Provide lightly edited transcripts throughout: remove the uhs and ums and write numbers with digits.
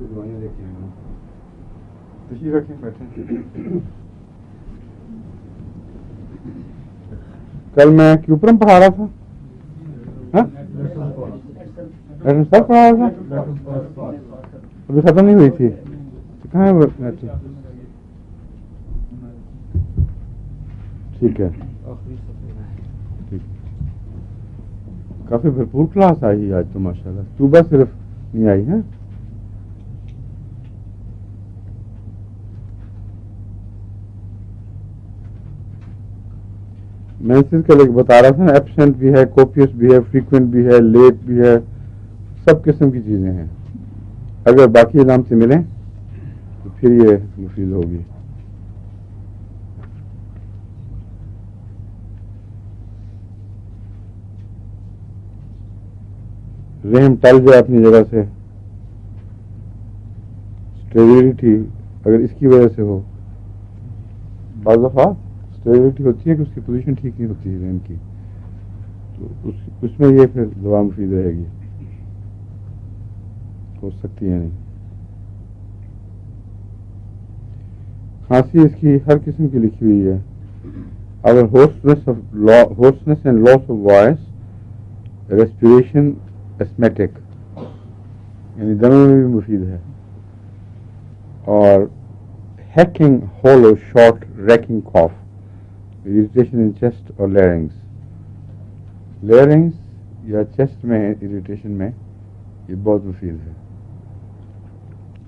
دوائیاں لے کے آئے ہوں، تشریف رکھیں، بیٹھیں. کل میں کیوپرم پڑھا رہا تھا، سب پڑھا رہا تھا، ابھی ختم نہیں ہوئی تھی. کہاں ہے؟ ٹھیک ہے، کافی بھرپور کلاس آئی آج تو ماشاء اللہ. صبح صرف نہیں آئی ہے. میں کل ایک بتا رہا تھا، ایبسینٹ بھی ہے، کوپیس بھی ہے، فریکوینٹ بھی ہے، لیٹ بھی ہے، سب قسم کی چیزیں ہیں. اگر باقی علامتیں ملیں تو پھر یہ مفید ہوگی. رحم ٹل جائے اپنی جگہ سے، اسٹیبلٹی اگر اس کی وجہ سے ہو، بعض دفعہ اسٹیبلٹی ہوتی ہے کہ اس کی پوزیشن ٹھیک نہیں ہوتی ہے رحم کی، تو اس میں یہ پھر دوا مفید رہے گی، ہو سکتی ہے نہیں. کھانسی اس کی ہر قسم کی لکھی ہوئی ہے. اگر hoarseness and loss of voice, respiration asthmatic یعنی دمے میں بھی مفید ہے، اور ہیکنگ ہولو شارٹ ریکنگ کاف، اریٹیشن ان چیسٹ اور لیرنگس یا چیسٹ میں اریٹیشن میں یہ بہت مفید ہے.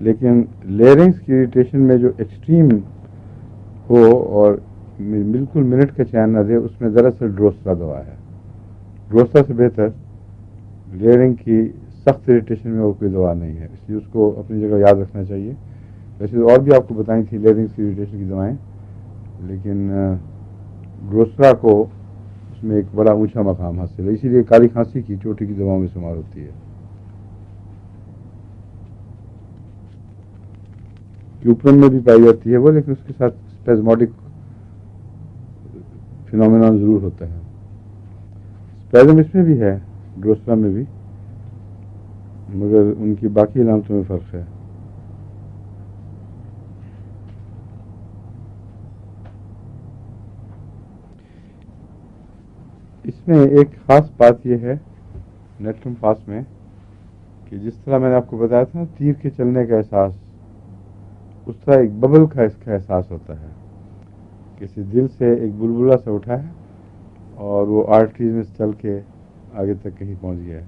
لیکن لیرنگس کی اریٹیشن میں جو ایکسٹریم ہو اور بالکل منٹ کا چین نہ دے، اس میں دراصل ڈروسرا دوا ہے. ڈروسرا سے بہتر لیرنگ کی سخت اریٹیشن میں اور کوئی دوا نہیں ہے، اس لیے اس کو اپنی جگہ یاد رکھنا چاہیے. ویسے اور بھی آپ کو بتائیں تھی لیرنگس کی اریٹیشن کی دوائیں، لیکن ڈروسرا کو اس میں ایک بڑا اونچا مقام حاصل ہے، اسی لیے کالی کھانسی کی چوٹی کی دواؤں میں شمار ہوتی ہے. کیوپرم میں بھی پائی جاتی ہے وہ، لیکن اس کے ساتھ اسپیزموڈک فینومینا ضرور ہوتا ہے. اسپیزم اس میں بھی ہے، ڈروسرا میں بھی، مگر ان کی باقی علامتوں میں فرق ہے. اس میں ایک خاص بات یہ ہے نیٹرم پاس میں کہ جس طرح میں نے آپ کو بتایا تھا تیر کے چلنے کا احساس، اس طرح ایک ببل کا اس کا احساس ہوتا ہے. کسی دل سے ایک بلبلہ سا اٹھا ہے اور وہ آرٹریز میں چل کے آگے تک کہیں پہنچ گیا ہے.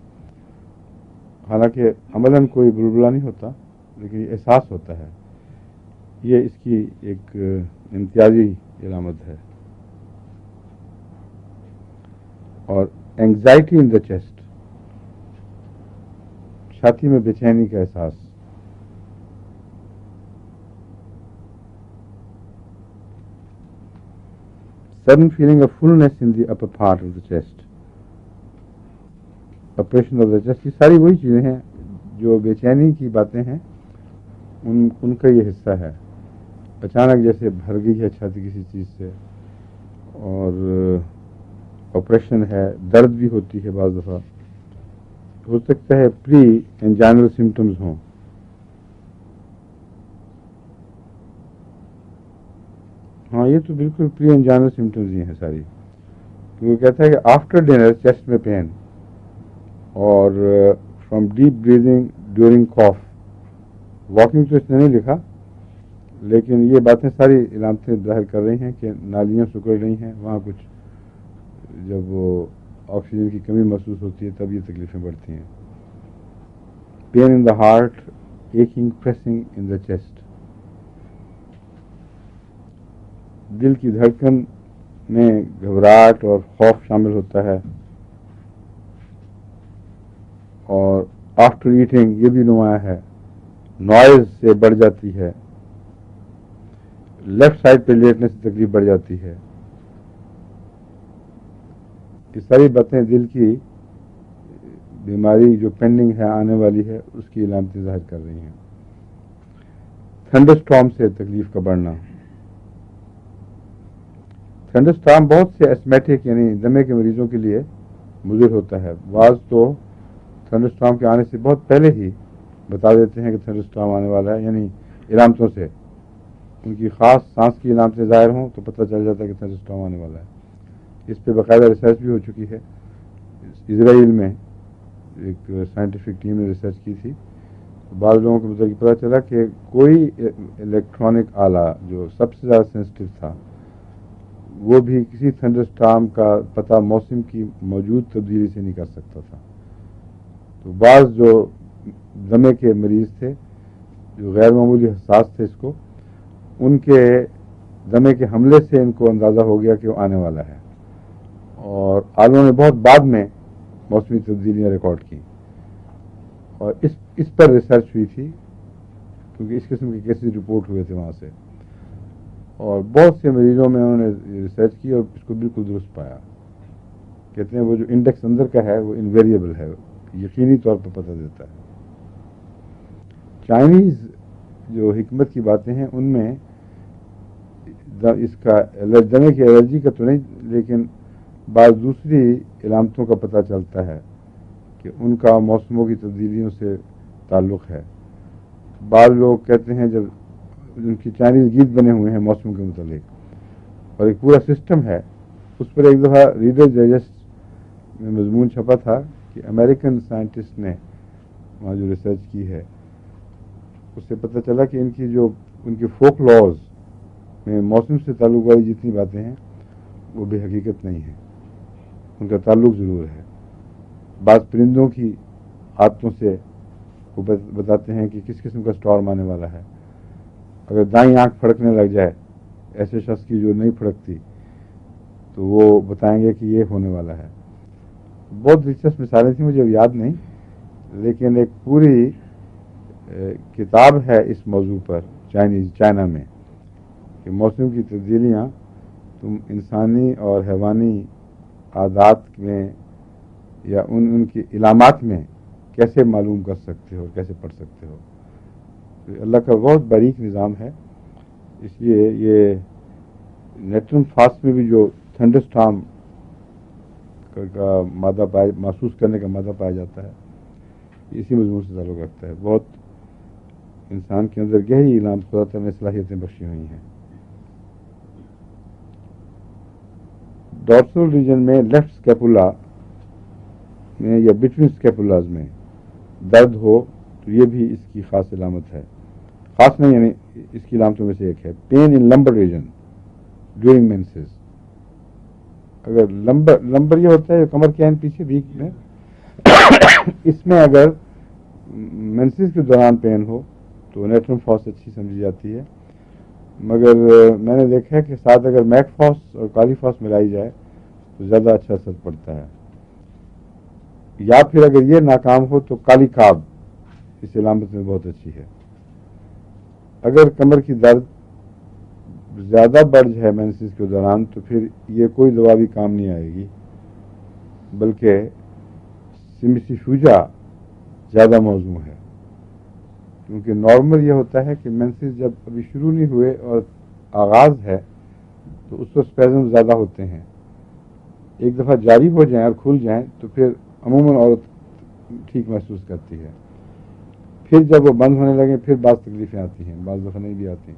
حالانکہ عملاً کوئی بلبلہ نہیں ہوتا، لیکن یہ احساس ہوتا ہے. یہ اس کی ایک امتیازی علامت ہے. اور اینگزائٹی ان دا چیسٹ، چھاتی میں بے چینی کا احساس. sudden feeling of fullness in the upper part of the chest. oppression of the chest، یہ ساری وہی چیزیں ہیں جو بے چینی کی باتیں ہیں، ان کا یہ حصہ ہے. اچانک جیسے بھر گئی ہے چھاتی کسی چیز سے، اور آپریشن ہے، درد بھی ہوتی ہے، بعض دفعہ ہو سکتا ہے پری انجائنل سمٹمز ہوں. ہاں یہ تو بالکل پری انجائنل سمٹمز ہی ہیں ساری، کیونکہ کہتا ہے کہ آفٹر ڈنر چیسٹ میں پین، اور فرام ڈیپ بریدنگ ڈیورنگ کاف. واکنگ تو اس نے نہیں لکھا، لیکن یہ باتیں ساری علامتیں ظاہر کر رہی ہیں کہ نالیاں سکڑ رہی ہیں وہاں کچھ، جب وہ آکسیجن کی کمی محسوس ہوتی ہے تب یہ تکلیفیں بڑھتی ہیں. Pain in the heart, aching pressing in the chest. دل کی دھڑکن میں گھبراہٹ اور خوف شامل ہوتا ہے. اور آفٹر ایٹنگ یہ بھی نمایاں ہے، نوائز سے بڑھ جاتی ہے. لیفٹ سائڈ پہ لیٹنے سے تکلیف بڑھ جاتی ہے. یہ ساری باتیں دل کی بیماری جو پینڈنگ ہے، آنے والی ہے، اس کی علامتیں ظاہر کر رہی ہیں. تھنڈر اسٹارم سے تکلیف کا بڑھنا. تھنڈر اسٹارم بہت سے ایسمیٹک یعنی دمے کے مریضوں کے لیے مضر ہوتا ہے. بعض تو تھنڈر اسٹارم کے آنے سے بہت پہلے ہی بتا دیتے ہیں کہ تھنڈر اسٹارم آنے والا ہے، یعنی علامتوں سے ان کی خاص سانس کی علامتیں ظاہر ہوں تو پتہ چل جاتا ہے کہ تھنڈر اسٹارم آنے والا ہے. اس پہ باقاعدہ ریسرچ بھی ہو چکی ہے. اسرائیل میں ایک سائنٹیفک ٹیم نے ریسرچ کی تھی. بعض لوگوں کو پتہ چلا کہ کوئی الیکٹرانک آلہ جو سب سے زیادہ سینسٹیو تھا وہ بھی کسی تھنڈر اسٹارم کا پتہ موسم کی موجود تبدیلی سے نہیں کر سکتا تھا. تو بعض جو دمے کے مریض تھے جو غیر معمولی حساس تھے اس کو، ان کے دمے کے حملے سے ان کو اندازہ ہو گیا کہ وہ آنے والا ہے، اور عالموں نے بہت بعد میں موسمی تبدیلیاں ریکارڈ کی. اور اس پر ریسرچ ہوئی تھی کیونکہ اس قسم کے کیسز رپورٹ ہوئے تھے وہاں سے، اور بہت سے مریضوں میں انہوں نے ریسرچ کی اور اس کو بالکل درست پایا. کہتے ہیں وہ جو انڈیکس اندر کا ہے وہ انویریبل ہے، یقینی طور پر پتہ دیتا ہے. چائنیز جو حکمت کی باتیں ہیں ان میں اس کا دمے کی الرجی کا تو نہیں، لیکن بعض دوسری علامتوں کا پتہ چلتا ہے کہ ان کا موسموں کی تبدیلیوں سے تعلق ہے. بعض لوگ کہتے ہیں جب ان کی چائنیز گیت بنے ہوئے ہیں موسم کے متعلق اور ایک پورا سسٹم ہے. اس پر ایک دفعہ ریڈر ڈائجسٹ میں مضمون چھپا تھا کہ امریکن سائنٹسٹ نے وہاں جو ریسرچ کی ہے اس سے پتہ چلا کہ ان کی فوک لاز میں موسم سے تعلق والی جتنی باتیں ہیں وہ بے حقیقت نہیں ہیں، ان کا تعلق ضرور ہے. بعض پرندوں کی عادتوں سے وہ بتاتے ہیں کہ کس قسم کا اسٹارم آنے والا ہے. اگر دائیں آنکھ پھڑکنے لگ جائے ایسے شخص کی جو نہیں پھڑکتی تو وہ بتائیں گے کہ یہ ہونے والا ہے. بہت دلچسپ مثالیں تھیں، مجھے اب یاد نہیں، لیکن ایک پوری کتاب ہے اس موضوع پر چائنا میں کہ موسم کی تبدیلیاں تم انسانی اور حیوانی عادات میں یا ان کی علامات میں کیسے معلوم کر سکتے ہو، کیسے پڑھ سکتے ہو. تو اللہ کا بہت باریک نظام ہے. اس لیے یہ نیوٹن فاسٹ میں بھی جو تھنڈر اسٹارم کا مادہ محسوس کرنے کا مادہ پایا جاتا ہے اسی مضمون سے تعلق رکھتا ہے. بہت انسان کے اندر گہری علامت خدا تعالیٰ نے صلاحیتیں بخشی ہوئی ہیں. ڈورسل ریجن میں لیفٹ اسکیپولا میں یا بٹوین اسکیپولاز میں درد ہو تو یہ بھی اس کی خاص علامت ہے. خاص نہیں یعنی اس کی علامتوں میں سے ایک ہے. پین ان لمبر ریجن ڈیورنگ مینسز. اگر لمبر یہ ہوتا ہے کمر کے پیچھے ویک میں اس میں اگر مینسز کے دوران پین ہو تو نیٹرم فاس اچھی سمجھی جاتی ہے. مگر میں نے دیکھا ہے کہ ساتھ اگر میک فاس اور کالی فاس ملائی جائے تو زیادہ اچھا اثر پڑتا ہے. یا پھر اگر یہ ناکام ہو تو کالی کاب اس علامت میں بہت اچھی ہے. اگر کمر کی درد زیادہ بڑھ جائے مینسز کے دوران تو پھر یہ کوئی دوا بھی کام نہیں آئے گی، بلکہ سمسی فوجا زیادہ موزوں ہے. کیونکہ نارمل یہ ہوتا ہے کہ مینسز جب ابھی شروع نہیں ہوئے اور آغاز ہے تو اس کو اسپیزم زیادہ ہوتے ہیں. ایک دفعہ جاری ہو جائیں اور کھل جائیں تو پھر عموماً عورت ٹھیک محسوس کرتی ہے. پھر جب وہ بند ہونے لگیں پھر بعض تکلیفیں آتی ہیں، بعض دفعہ نہیں بھی آتی.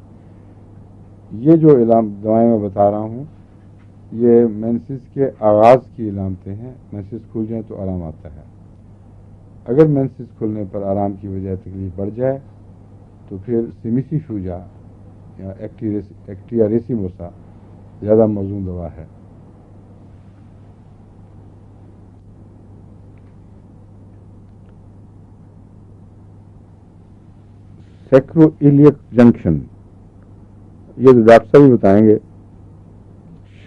یہ جو دوائیں میں بتا رہا ہوں یہ مینسز کے آغاز کی علامتیں ہیں. مینسز کھل جائیں تو آرام آتا ہے. اگر مینسز کھلنے پر آرام کی بجائے تکلیف بڑھ جائے تو پھر سمیسی فوجا یا ایکٹیا ریسیموسا زیادہ موزوں دوا ہے. سیکرو ایلیک جنکشن یہ تو ڈاکٹر صاحب ہی بتائیں گے.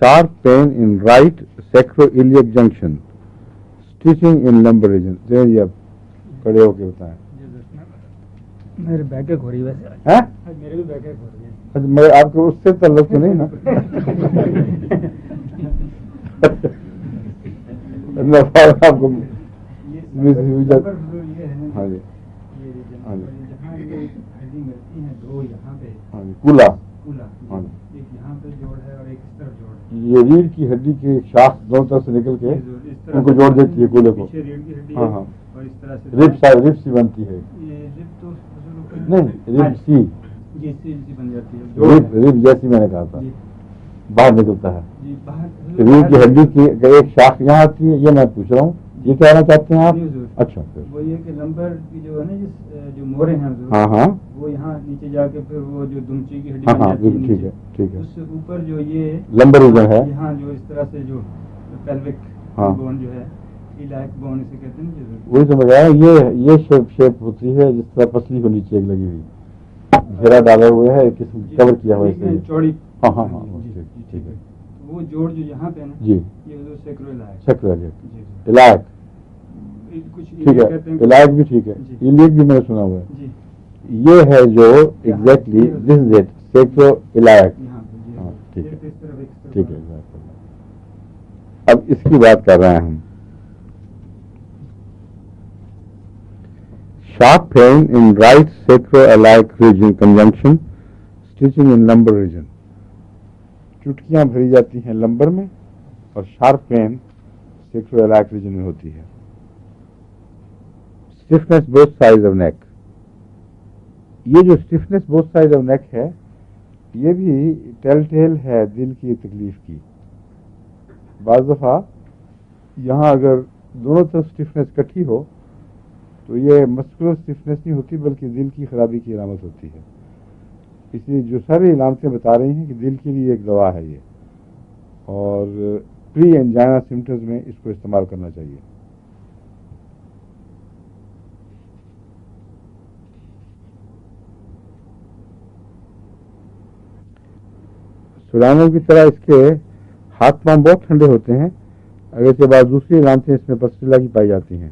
Sharp pain in right sacroiliac junction stitching in lumbar region. جی آپ کھڑے ہو کے بتائیں. میرے بیک ایک ہو رہی ہے. میرے بھی بیک ایک ہو رہی ہے. میں آپ کو اس سے تعلق تو نہیں نا. آپ کو ہاں جی ہاں جی دو یہاں پہ کولا ایک یہاں پہ جوڑ ہے اور ایک اس طرف جوڑ ہے. یہ ریڑھ کی ہڈی کی ایک شاخ دونوں طرف سے نکل کے ان کو جوڑ دیتی ہے گولے کو. ہاں ہاں, رب سی بنتی ہے. نہیں, رب سی رب جیسی میں نے کہا تھا, باہر نکلتا ہے. ریڑھ کی ہڈی کی ایک شاخ یہاں آتی ہے, یہ میں پوچھ رہا ہوں, یہ کہنا چاہتے ہیں آپ؟ اچھا, وہ یہ کہ لمبر کی جو ہے نا جو مورے ہیں, ہاں ہاں, وہ یہاں نیچے جا کے پھر وہ جو دمچی کی ہڈی ہاں بن ہاں, جاتی ہے ٹھیک ہے ٹھیک ہے, اس سے اوپر جو یہ لمبر ریجن ہے یہاں جو اس طرح سے جو پیلوک بون جو ہے ایلائک بون اسے کہتے ہیں, وہی سمجھ آیا. یہ شیپ ہوتی ہے جس طرح پسلی کو نیچے ایک لگی ہوئی گھیرا ڈالا ہوا ہے, قسم کور کیا ہوا ہے چوڑی. ہاں ہاں ہاں, ٹھیک ہے. وہ جوڑ جو یہاں پہ نا جی, یہ سیکرو الائک, ٹھیک ہے, الائک بھی ٹھیک ہے, ایلیک بھی میں نے سنا ہوا ہے. یہ ہے جو exactly this is it, sacroiliac. ہاں ٹھیک ہے ٹھیک ہے. اب اس کی بات کر رہے ہیں ہم. Sharp pain in right sacroiliac region conjunction stitching in lumbar region. چٹکیاں بھری جاتی ہیں لمبر میں اور sharp pain sacroiliac region میں ہوتی ہے. Stiffness both side of neck. یہ جو stiffness both side of neck ہے یہ بھی ٹیل ٹیل ہے دل کی تکلیف کی. بعض دفعہ یہاں اگر دونوں طرف اسٹفنس کٹھی ہو تو یہ مسکولر اسٹفنس نہیں ہوتی بلکہ دل کی خرابی کی علامت ہوتی ہے. اس لیے جو ساری علامتیں بتا رہی ہیں کہ دل کے لیے ایک دوا ہے یہ, اور پری انجائنا سمٹمز میں اس کو استعمال کرنا چاہیے. سلانوں کی طرح اس کے ہاتھ پاؤں بہت ٹھنڈے ہوتے ہیں, اگر کے بعد دوسری علامتیں اس میں پسٹیلا کی پائی جاتی ہیں.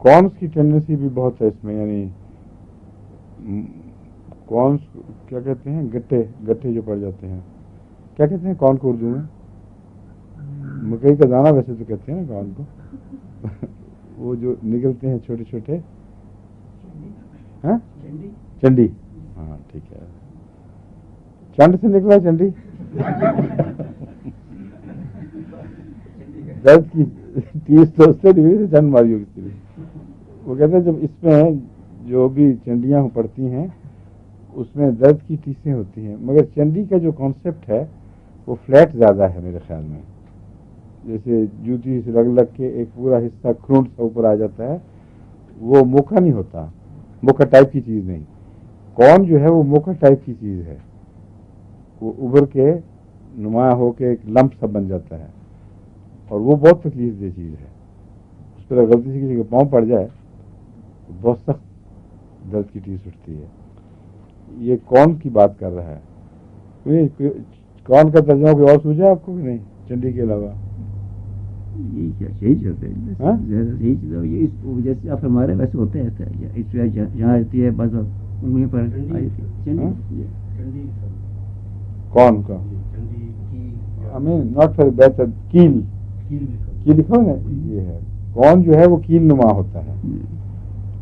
کونس کی ٹینڈنسی بھی بہت ہے اس میں, یعنی کونس کیا کہتے ہیں, گٹھے جو پڑ جاتے ہیں, کیا کہتے ہیں کون کو اردو میں؟ مکئی کا دانہ ویسے تو کہتے ہیں نا کون کو. وہ جو نکلتے ہیں چھوٹے چھوٹے, ہاں چنڈی. ہاں ٹھیک ہے, چنڈ سے نکلا چنڈی. درد کی 30 ڈگری سے چنڈ ماری ہوگی. وہ کہتے ہیں جب اس میں جو بھی چنڈیاں پڑتی ہیں اس میں درد کی ٹیسیں ہوتی ہیں, مگر چنڈی کا جو کانسیپٹ ہے وہ فلیٹ زیادہ ہے میرے خیال میں. جیسے جوتی سے لگ کے ایک پورا حصہ کھرونٹ سے اوپر آ جاتا ہے, وہ موکھا نہیں ہوتا, موکھا ٹائپ کی چیز نہیں. کون جو ہے وہ موکھا ٹائپ کی چیز ہے, وہ ابھر کے نمایاں ہو کے ایک لمپ سا بن جاتا ہے, اور وہ بہت تکلیف دہ چیز ہے. اس پر غلطی سے کسی کو پاؤں پڑ جائے تو بہت سخت درد کی ٹیس اٹھتی ہے. یہ کون کی بات کر رہا ہے؟ کون کا ترجمہ کوئی اور سوچا آپ کو کہ نہیں چنڈی کے علاوہ؟ یہی چلتے ہیں, جیسے آپ ہمارے ویسے ہوتے ہیں جہاں رہتی ہے بس انہیں پر کون کا ناٹ فار بیٹر کیل لکھو نا, یہ ہے کون جو ہے وہ کیل نما ہوتا ہے,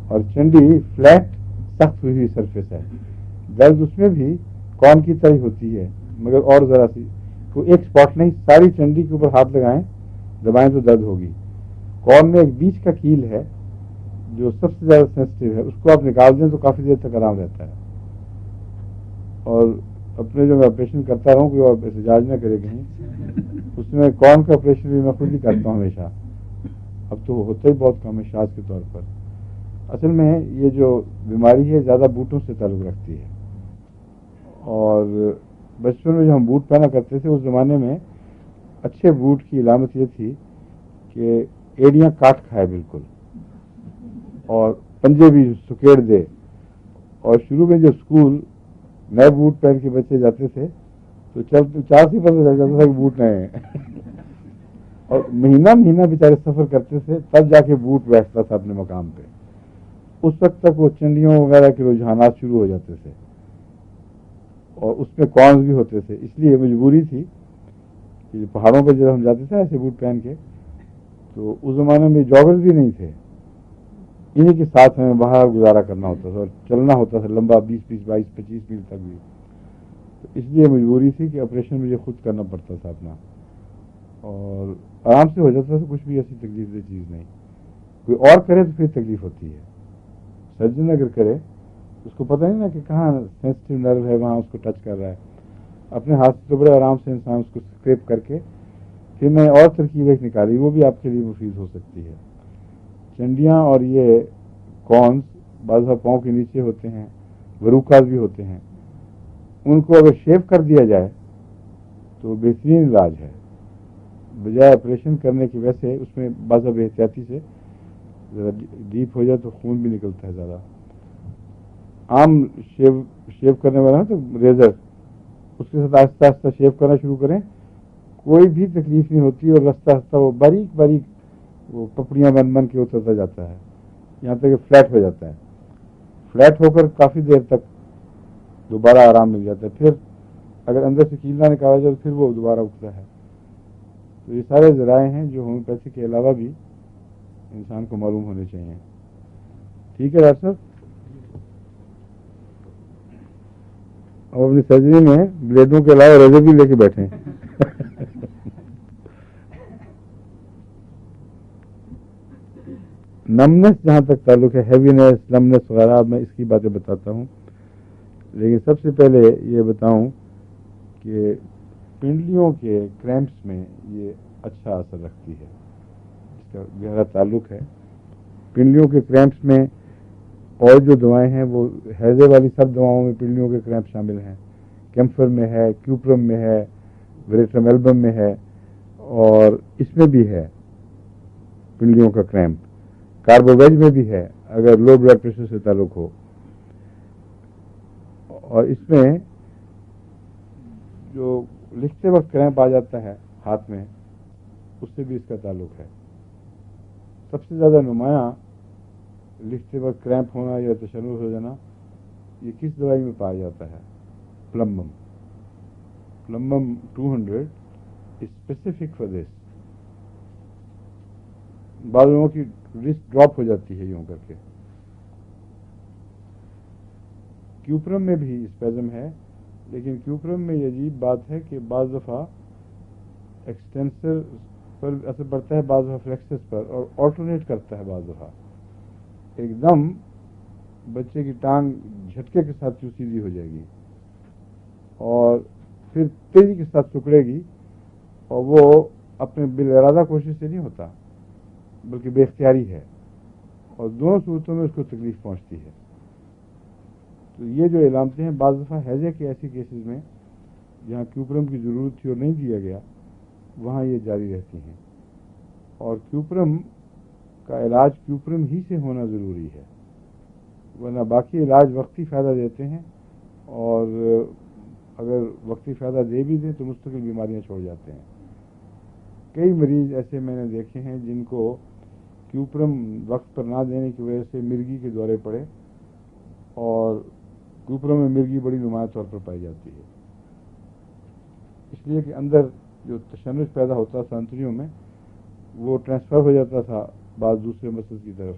اور چنڈی فلیٹ سخت ہوئی سرفیس ہے. درد اس میں بھی کون کی طرح ہوتی ہے مگر اور ذرا سی, کوئی ایک اسپاٹ نہیں, ساری چنڈی کے اوپر ہاتھ لگائیں دبائیں تو درد ہوگی. کون میں ایک بیچ کا کیل ہے جو سب سے زیادہ سینسٹیو ہے, اس کو آپ نکال دیں تو کافی دیر تک آرام رہتا ہے. اور اپنے جو میں آپریشن کرتا رہوں کوئی اور احتجاج نہ کرے کہیں, اس میں کون کا آپریشن بھی میں خود ہی کرتا ہوں ہمیشہ. اب تو ہوتا ہی بہت کم ہے شاذ کے طور پر. اصل میں یہ جو بیماری ہے زیادہ بوٹوں سے تعلق رکھتی ہے, اور بچپن میں جو ہم بوٹ پہنا کرتے تھے اس زمانے میں اچھے بوٹ کی علامت یہ تھی کہ ایڑیاں کاٹ کھائے بالکل, اور پنجے بھی سکیڑ دے. اور شروع میں جب اسکول نئے بوٹ پہن کے بچے جاتے تھے تو 4 سے پتہ چل جاتا تھا کہ بوٹ نئے ہیں. اور مہینہ بیچارے سفر کرتے تھے تب جا کے بوٹ بیٹھتا تھا اپنے مقام پہ. اس وقت تک وہ چنڈیوں وغیرہ کے رجحانات شروع ہو جاتے تھے, اور اس میں کونز بھی ہوتے تھے. اس لیے مجبوری تھی کہ پہاڑوں پہ جب ہم جاتے تھے ایسے بوٹ پہن کے, تو اس زمانے میں جاگرز بھی نہیں تھے, انہیں کے ساتھ ہمیں باہر گزارا کرنا ہوتا تھا اور چلنا ہوتا تھا لمبا 20-22-25 میل تک بھی. تو اس لیے مجبوری تھی کہ آپریشن مجھے خود کرنا پڑتا تھا اپنا, اور آرام سے ہو جاتا تھا, کچھ بھی ایسی تکلیف دہ چیز نہیں. کوئی اور کرے تو پھر تکلیف ہوتی ہے. سرجن اگر کرے اس کو پتہ نہیں نا کہ کہاں سینسٹیو نرو ہے, وہاں اس کو ٹچ کر رہا ہے. اپنے ہاتھ سے تو بڑے آرام سے انسان اس کو اسکریپ کر کے پھر میں اور ترکیب ایک نکالی, وہ بھی آپ کے لیے مفید ہو سکتی ہے. چنڈیاں اور یہ کونس بعض پاؤں کے نیچے ہوتے ہیں, وروکاز بھی ہوتے ہیں, ان کو اگر شیو کر دیا جائے تو بہترین علاج ہے بجائے آپریشن کرنے کی. ویسے اس میں بعض بے احتیاطی سے ذرا ڈیپ ہو جائے تو خون بھی نکلتا ہے زیادہ. عام شیو کرنے والا ہے تو ریزر, اس کے ساتھ آہستہ آہستہ شیو کرنا شروع کریں, کوئی بھی تکلیف نہیں ہوتی, اور رستہ آہستہ وہ باریک باریک وہ پپڑیاں بن بن کے اترتا جاتا ہے یہاں تک کہ فلیٹ ہو جاتا ہے. فلیٹ ہو کر کافی دیر تک دوبارہ آرام مل جاتا ہے. پھر اگر اندر سے کیلا نکالا جائے تو پھر وہ دوبارہ اٹھتا ہے. تو یہ سارے ذرائع ہیں جو ہومیوپیتھی کے علاوہ بھی انسان کو معلوم ہونے چاہیے. ٹھیک ہے ڈاکٹر صاحب, اب اپنی سرجری میں بلیڈوں کے علاوہ ریزر بھی لے کے بیٹھے ہیں. نمنس جہاں تک تعلق ہے, ہیوینس, لمنس وغیرہ, میں اس کی باتیں بتاتا ہوں. لیکن سب سے پہلے یہ بتاؤں کہ پنڈلیوں کے کریمپس میں یہ اچھا اثر رکھتی ہے, اس کا گہرا تعلق ہے. پنڈلیوں کے کریمپس میں اور جو دوائیں ہیں وہ ہیضے والی سب دواؤں میں پنڈلیوں کے کریمپ شامل ہیں. کیمفر میں ہے, کیوپرم میں ہے, وریٹرم ایلبم میں ہے, اور اس میں بھی ہے پنڈلیوں کا کریمپ. کاربوویج میں بھی ہے اگر لو بلڈ پریشر سے تعلق ہو. اور اس میں جو لکھتے وقت کریمپ آ جاتا ہے ہاتھ میں, اس سے بھی اس کا تعلق ہے. سب سے زیادہ نمایاں لکھتے وقت کریمپ ہونا یا تشنج ہو جانا یہ کس دوائی میں پایا جاتا ہے؟ پلمبم. پلمبم 200 اسپیسیفک فار دس. بعض لوگوں کی رسک ڈراپ ہو جاتی ہے یوں کر کے. کیوپرم میں بھی اسپیزم ہے, لیکن کیوپرم میں یہ عجیب بات ہے کہ بعض دفعہ ایکسٹینسر پر اثر پڑتا ہے, بعض دفعہ فلیکسس پر, اور آلٹرنیٹ کرتا ہے. بعض دفعہ ایک دم بچے کی ٹانگ جھٹکے کے ساتھ سیدھی ہو جائے گی اور پھر تیزی کے ساتھ سکڑے گی, اور وہ اپنے بالارادہ کوشش سے نہیں ہوتا بلکہ بے اختیاری ہے, اور دونوں صورتوں میں اس کو تکلیف پہنچتی ہے. تو یہ جو علامتیں ہیں بعض دفعہ ہیضے کے ایسی کیسز میں جہاں کیوپرم کی ضرورت تھی اور نہیں دیا گیا وہاں یہ جاری رہتی ہیں. اور کیوپرم کا علاج کیوپرم ہی سے ہونا ضروری ہے, ورنہ باقی علاج وقتی فائدہ دیتے ہیں, اور اگر وقتی فائدہ دے بھی دیں تو مستقل بیماریاں چھوڑ جاتے ہیں. کئی مریض ایسے میں نے دیکھے ہیں جن کو کیوپرم وقت پر نہ دینے کی وجہ سے مرگی کے دورے پڑے, اور کیوپرم میں مرگی بڑی نمایاں طور پر پائی جاتی ہے. اس لیے کہ اندر جو تشنج پیدا ہوتا تھا انتڑیوں میں وہ ٹرانسفر ہو جاتا تھا بعض دوسرے مسلز کی طرف,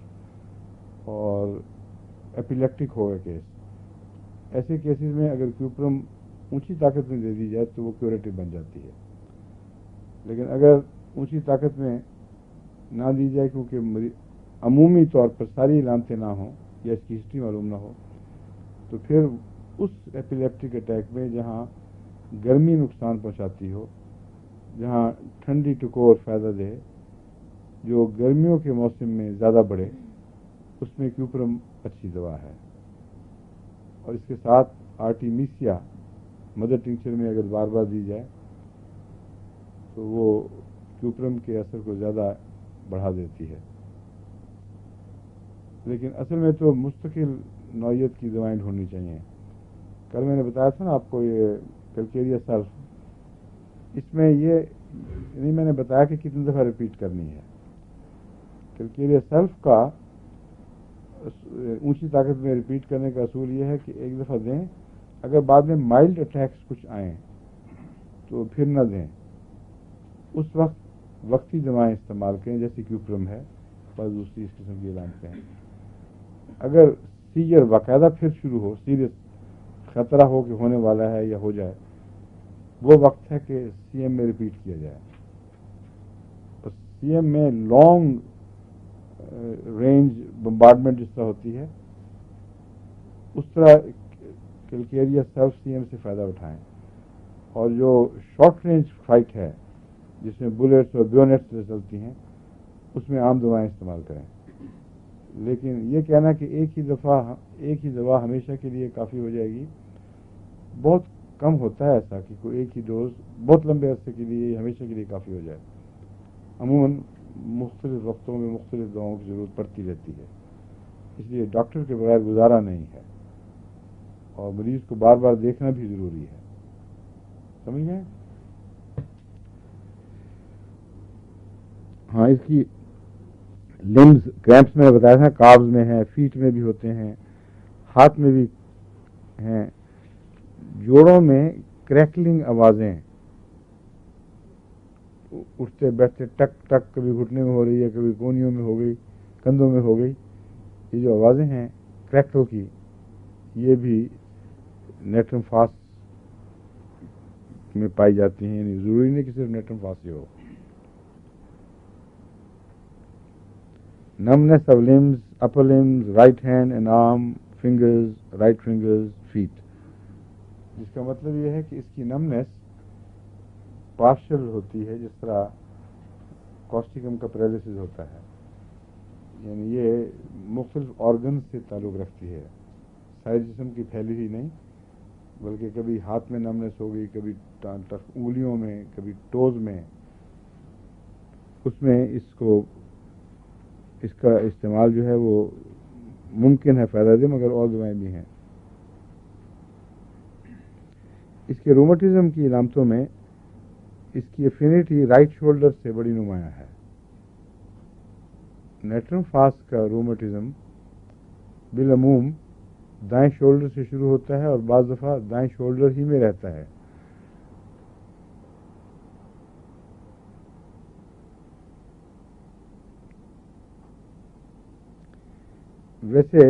اور ایپیلیپٹک ہو گیا کیس. ایسے کیسز میں اگر کیوپرم اونچی طاقت میں دے دی جائے تو وہ کیوریٹو بن جاتی ہے. لیکن اگر اونچی طاقت میں نہ دی جائے کیونکہ عمومی طور پر ساری علامتیں نہ ہوں یا اس کی ہسٹری معلوم نہ ہو, تو پھر اس ایپیلیپٹک اٹیک میں جہاں گرمی نقصان پہنچاتی ہو, جہاں ٹھنڈی ٹکور فائدہ دے, جو گرمیوں کے موسم میں زیادہ بڑھے, اس میں کیوپرم اچھی دوا ہے. اور اس کے ساتھ آرٹیمیسیا مدر ٹنکچر میں اگر بار بار دی جائے تو وہ کیوپرم کے اثر کو زیادہ بڑھا دیتی ہے. لیکن اصل میں تو مستقل نوعیت کی دوائیں ڈھونڈنی چاہیے. کل میں نے بتایا تھا نا آپ کو یہ کیلکیریا سلف, اس میں یہ نہیں میں نے بتایا کہ کتنی دفعہ ریپیٹ کرنی ہے. کیلکیریا سلف کا اونچی طاقت میں ریپیٹ کرنے کا اصول یہ ہے کہ ایک دفعہ دیں, اگر بعد میں مائلڈ اٹیکس کچھ آئیں تو پھر نہ دیں. اس وقت وقتی دوائیں استعمال کریں جیسے کیوپرم ہے, بس دوسری اس قسم کی علامتیں ہیں. اگر سیجر باقاعدہ پھر شروع ہو، سیریس خطرہ ہو کہ ہونے والا ہے یا ہو جائے، وہ وقت ہے کہ سی ایم میں ریپیٹ کیا جائے. سی ایم میں لانگ رینج بمبارڈمنٹ جس طرح ہوتی ہے اس طرح کلکیریا سیلف سی ایم سے فائدہ اٹھائیں، اور جو شارٹ رینج فائٹ ہے جس میں بلیٹس اور بیونیٹس سے چلتی ہیں اس میں عام دوائیں استعمال کریں. لیکن یہ کہنا کہ ایک ہی دوا ہمیشہ کے لیے کافی ہو جائے گی، بہت کم ہوتا ہے ایسا کہ کوئی ایک ہی ڈوز بہت لمبے عرصے کے لیے ہمیشہ کے لیے کافی ہو جائے. عموماً مختلف وقتوں میں مختلف دواؤں کی ضرورت پڑتی رہتی ہے، اس لیے ڈاکٹر کے بغیر گزارا نہیں ہے، اور مریض کو بار بار دیکھنا بھی ضروری ہے. سمجھ گئے؟ ہاں، اس کی لمز کریمپس میں نے بتایا تھا، کابز میں ہیں، فیٹ میں بھی ہوتے ہیں، ہاتھ میں بھی ہیں، جوڑوں میں کریکلنگ آوازیں، اٹھتے بیٹھتے ٹک ٹک، کبھی گھٹنے میں ہو رہی ہے، کبھی کونیوں میں ہو گئی، کندھوں میں ہو گئی. یہ جو آوازیں ہیں کریکل کی، یہ بھی نیٹرم فاس میں پائی جاتی ہیں. یعنی ضروری نہیں کہ صرف نیٹرم فاس ہی ہو. Numbness of limbs, upper limbs, right hand and arm, fingers, right fingers, feet. جس کا مطلب یہ ہے کہ اس کی نمنس پارشل ہوتی ہے، جس طرح کوسٹیکم کا پیرالسس ہوتا ہے. یعنی یہ مختلف آرگن سے تعلق رکھتی ہے، سارے جسم کی پھیلی ہوئی نہیں، بلکہ کبھی ہاتھ میں نمنس ہو گئی، کبھی انگلیوں میں، کبھی ٹوز میں. اس میں اس کا استعمال جو ہے وہ ممکن ہے فائدہ دے، مگر اور دوائیں بھی ہیں. اس کے رومٹزم کی علامتوں میں اس کی افینٹی رائٹ شولڈر سے بڑی نمایاں ہے. نیٹرم فاس کا رومٹزم بالعموم دائیں شولڈر سے شروع ہوتا ہے اور بعض دفعہ دائیں شولڈر ہی میں رہتا ہے. ویسے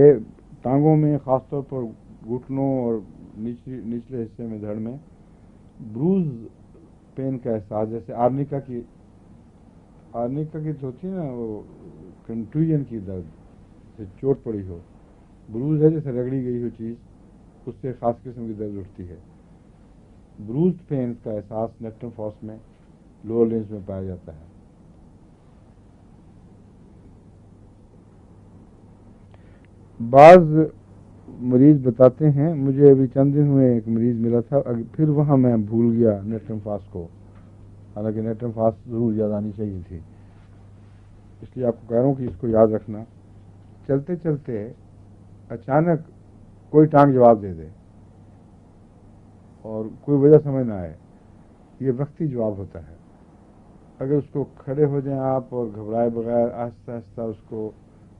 ٹانگوں میں، خاص طور پر گھٹنوں اور نچلے حصے میں، دھڑ میں بروز پین کا احساس، جیسے آرنیکا کی جو ہوتی ہے نا، وہ کنٹوژن کی درد سے چوٹ پڑی ہو، بروز ہے جیسے رگڑی گئی ہو چیز، اس سے خاص قسم کی درد اٹھتی ہے. بروز پین کا احساس نیٹرم فاس میں لوور لمز میں پایا جاتا ہے. بعض مریض بتاتے ہیں، مجھے ابھی چند دن ہوئے ایک مریض ملا تھا، پھر وہاں میں بھول گیا نیٹرم فاس کو، حالانکہ نیٹرم فاس ضرور یاد آنی چاہیے تھی. اس لیے آپ کو کہہ رہا ہوں کہ اس کو یاد رکھنا. چلتے چلتے اچانک کوئی ٹانگ جواب دے دے اور کوئی وجہ سمجھ نہ آئے، یہ وقتی جواب ہوتا ہے. اگر اس کو کھڑے ہو جائیں آپ اور گھبرائے بغیر آہستہ آہستہ اس کو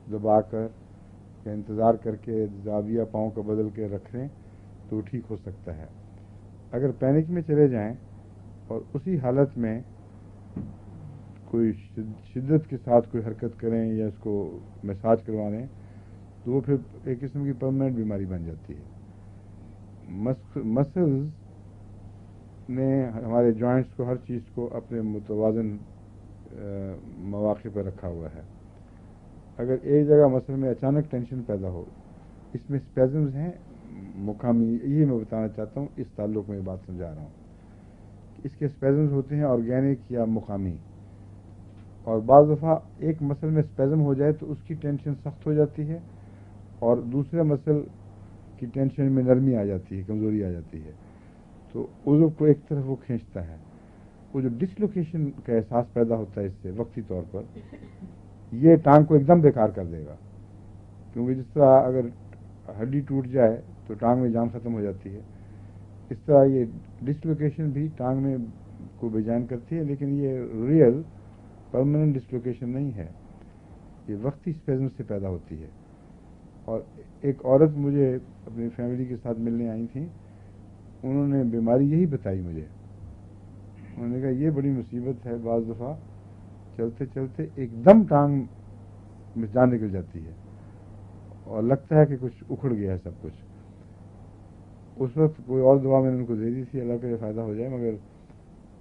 دبا کر یا انتظار کر کے زاویہ پاؤں کا بدل کے رکھیں تو ٹھیک ہو سکتا ہے. اگر پینک میں چلے جائیں اور اسی حالت میں کوئی شدت کے ساتھ کوئی حرکت کریں یا اس کو مساج کروا لیں تو وہ پھر ایک قسم کی پرماننٹ بیماری بن جاتی ہے. مسلز نے ہمارے جوائنٹس کو، ہر چیز کو اپنے متوازن مواقع پر رکھا ہوا ہے. اگر ایک جگہ مسل میں اچانک ٹینشن پیدا ہو، اس میں اسپیزمز ہیں مقامی، یہی میں بتانا چاہتا ہوں، اس تعلق میں یہ بات سمجھا رہا ہوں کہ اس کے اسپیزمز ہوتے ہیں آرگینک یا مقامی، اور بعض دفعہ ایک مسل میں اسپیزم ہو جائے تو اس کی ٹینشن سخت ہو جاتی ہے اور دوسرے مسل کی ٹینشن میں نرمی آ جاتی ہے، کمزوری آ جاتی ہے، تو عضو کو ایک طرف وہ کھینچتا ہے. وہ جو ڈسلوکیشن کا احساس پیدا ہوتا ہے اس سے وقتی طور پر، یہ ٹانگ کو ایک دم بیکار کر دے گا. کیونکہ جس طرح اگر ہڈی ٹوٹ جائے تو ٹانگ میں جان ختم ہو جاتی ہے، اس طرح یہ ڈسلوکیشن بھی ٹانگ میں کو بے جان کرتی ہے. لیکن یہ ریئل پرماننٹ ڈسلوکیشن نہیں ہے، یہ وقتی اسپیزم سے پیدا ہوتی ہے. اور ایک عورت مجھے اپنی فیملی کے ساتھ ملنے آئی تھیں، انہوں نے بیماری یہی بتائی مجھے. انہوں نے کہا یہ بڑی مصیبت ہے، بعض دفعہ چلتے چلتے ایک دم ٹانگ میں جان نکل جاتی ہے اور لگتا ہے کہ کچھ اکھڑ گیا ہے سب کچھ. اس وقت کوئی اور دوا میں نے ان کو دے دی تھی, اللہ کے فائدہ ہو جائے, مگر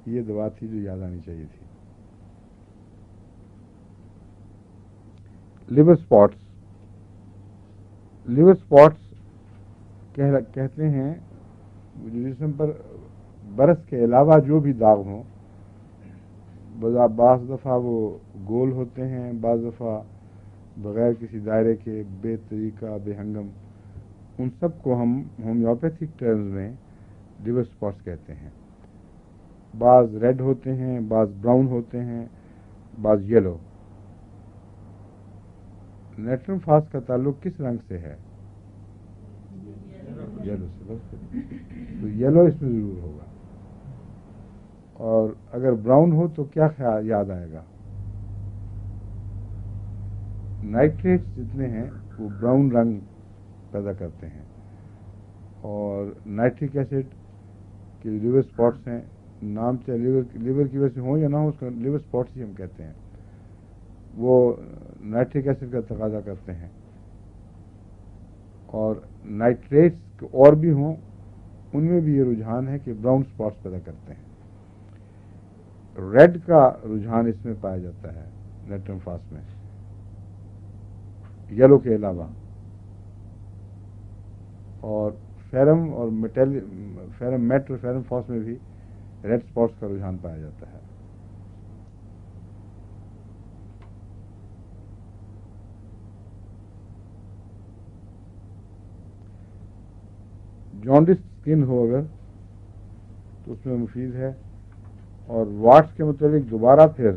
یہ دوا تھی جو یاد آنی چاہیے تھی. Liver spots. لیور اسپاٹس کہتے ہیں جو جسم پر برس کے علاوہ جو بھی داغ ہوں, بعض دفعہ وہ گول ہوتے ہیں, بعض دفعہ بغیر کسی دائرے کے, بے طریقہ, بے ہنگم, ان سب کو ہم ہومیوپیتھک ٹرمز میں لیور اسپاٹس کہتے ہیں. بعض ریڈ ہوتے ہیں, بعض براؤن ہوتے ہیں, بعض یلو. لیٹرم فاس کا تعلق کس رنگ سے ہے؟ یلو سے. تو یلو اس میں ضرور ہوگا. اور اگر براؤن ہو تو کیا خیال یاد آئے گا؟ نائٹریٹس جتنے ہیں وہ براؤن رنگ پیدا کرتے ہیں, اور نائٹرک ایسڈ کے لیور اسپاٹس ہیں, نام چاہے لیور کی وجہ سے ہوں یا نہ ہو, اس کا لیور اسپاٹس ہی ہم کہتے ہیں. وہ نائٹرک ایسڈ کا تقاضا کرتے ہیں, اور نائٹریٹس اور بھی ہوں ان میں بھی یہ رجحان ہے کہ براؤن اسپاٹس پیدا کرتے ہیں. ریڈ کا رجحان اس میں پایا جاتا ہے لیٹرم فاس میں, یلو کے علاوہ. اور فیرم اور فیرم میٹ اور فیرم فاس میں بھی ریڈ اسپاٹس کا رجحان پایا جاتا ہے. جانڈس اسکن ہو اگر تو اس میں مفید ہے. اور واٹس کے متعلق دوبارہ پھر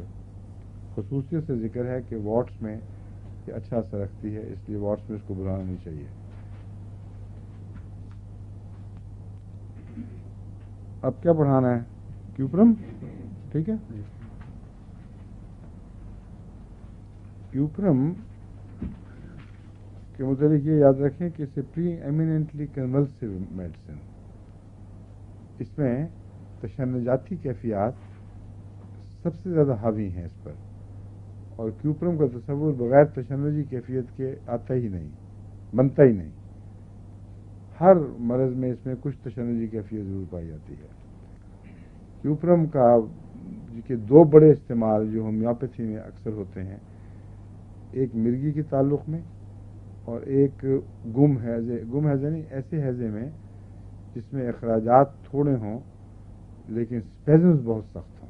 خصوصیت سے ذکر ہے کہ واٹس میں یہ اچھا اثر رکھتی ہے, اس لیے واٹس میں اس کو بلانا نہیں چاہیے. اب کیا پڑھانا ہے؟ کیوپرم, ٹھیک ہے. کیوپرم کے متعلق یہ یاد رکھیں کہ اسے پری ایمیننٹلی کنولسو میڈیسن, اس میں تشنجاتی کیفیات سب سے زیادہ حاوی ہیں اس پر, اور کیوپرم کا تصور بغیر تشنجی کیفیت کے آتا ہی نہیں, بنتا ہی نہیں. ہر مرض میں اس میں کچھ تشنجی کیفیت ضرور پائی جاتی ہے. کیوپرم کا کے دو بڑے استعمال جو ہومیوپیتھی میں اکثر ہوتے ہیں, ایک مرگی کے تعلق میں اور ایک گم ہیضے نہیں, ایسے ہیضے میں جس میں اخراجات تھوڑے ہوں لیکن اسپیزمز بہت سخت ہوں,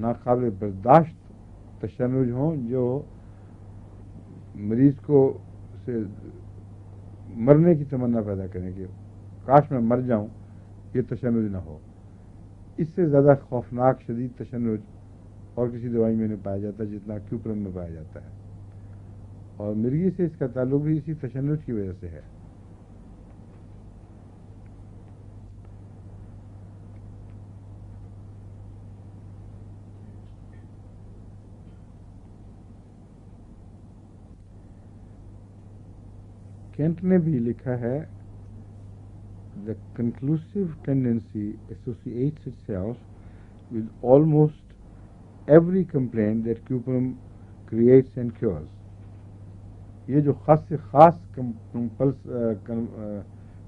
ناقابل برداشت تشنج ہوں, جو مریض کو سے مرنے کی تمنا پیدا کریں کہ کاش میں مر جاؤں, یہ تشنج نہ ہو. اس سے زیادہ خوفناک شدید تشنج اور کسی دوائی میں نہیں پایا جاتا جتنا کیوپرم میں پایا جاتا ہے, اور مرگی سے اس کا تعلق بھی اسی تشنج کی وجہ سے ہے. کینٹ نے بھی لکھا ہے, the conclusive tendency associates itself with almost every complaint that cuprum creates and cures. یہ جو خاص سے خاص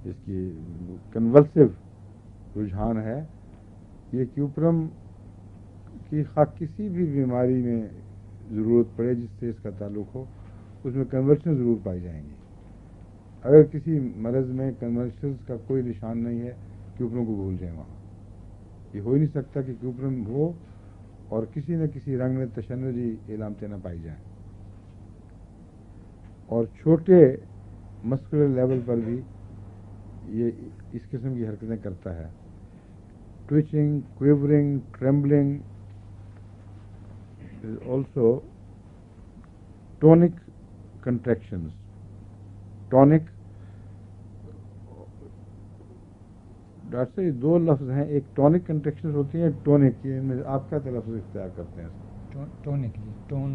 اس کی کنولسو رجحان ہے, یہ کیوپرم کی کسی بھی بیماری میں ضرورت پڑے جس سے اس کا تعلق ہو, اس میں کنولشن ضرور پائی جائیں گی. اگر کسی مرض میں کنولشنز کا کوئی نشان نہیں ہے, کیوپرم کو بھول جائیں وہاں. یہ ہو ہی نہیں سکتا کہ کیوپرم ہو اور کسی نہ کسی رنگ میں تشنجی علامتیں نہ پائی جائیں. اور چھوٹے مسکولر لیول پر بھی یہ اس قسم کی حرکتیں کرتا ہے, twitching, quivering, trembling, also tonic contractions. Tonic, doctor صاحب یہ دو لفظ ہیں, ایک ٹونک کنٹریکشنز ہوتی ہیں, ٹونک, ان میں آپ کیا تلفظ اختیار کرتے ہیں؟ ٹونک, ٹون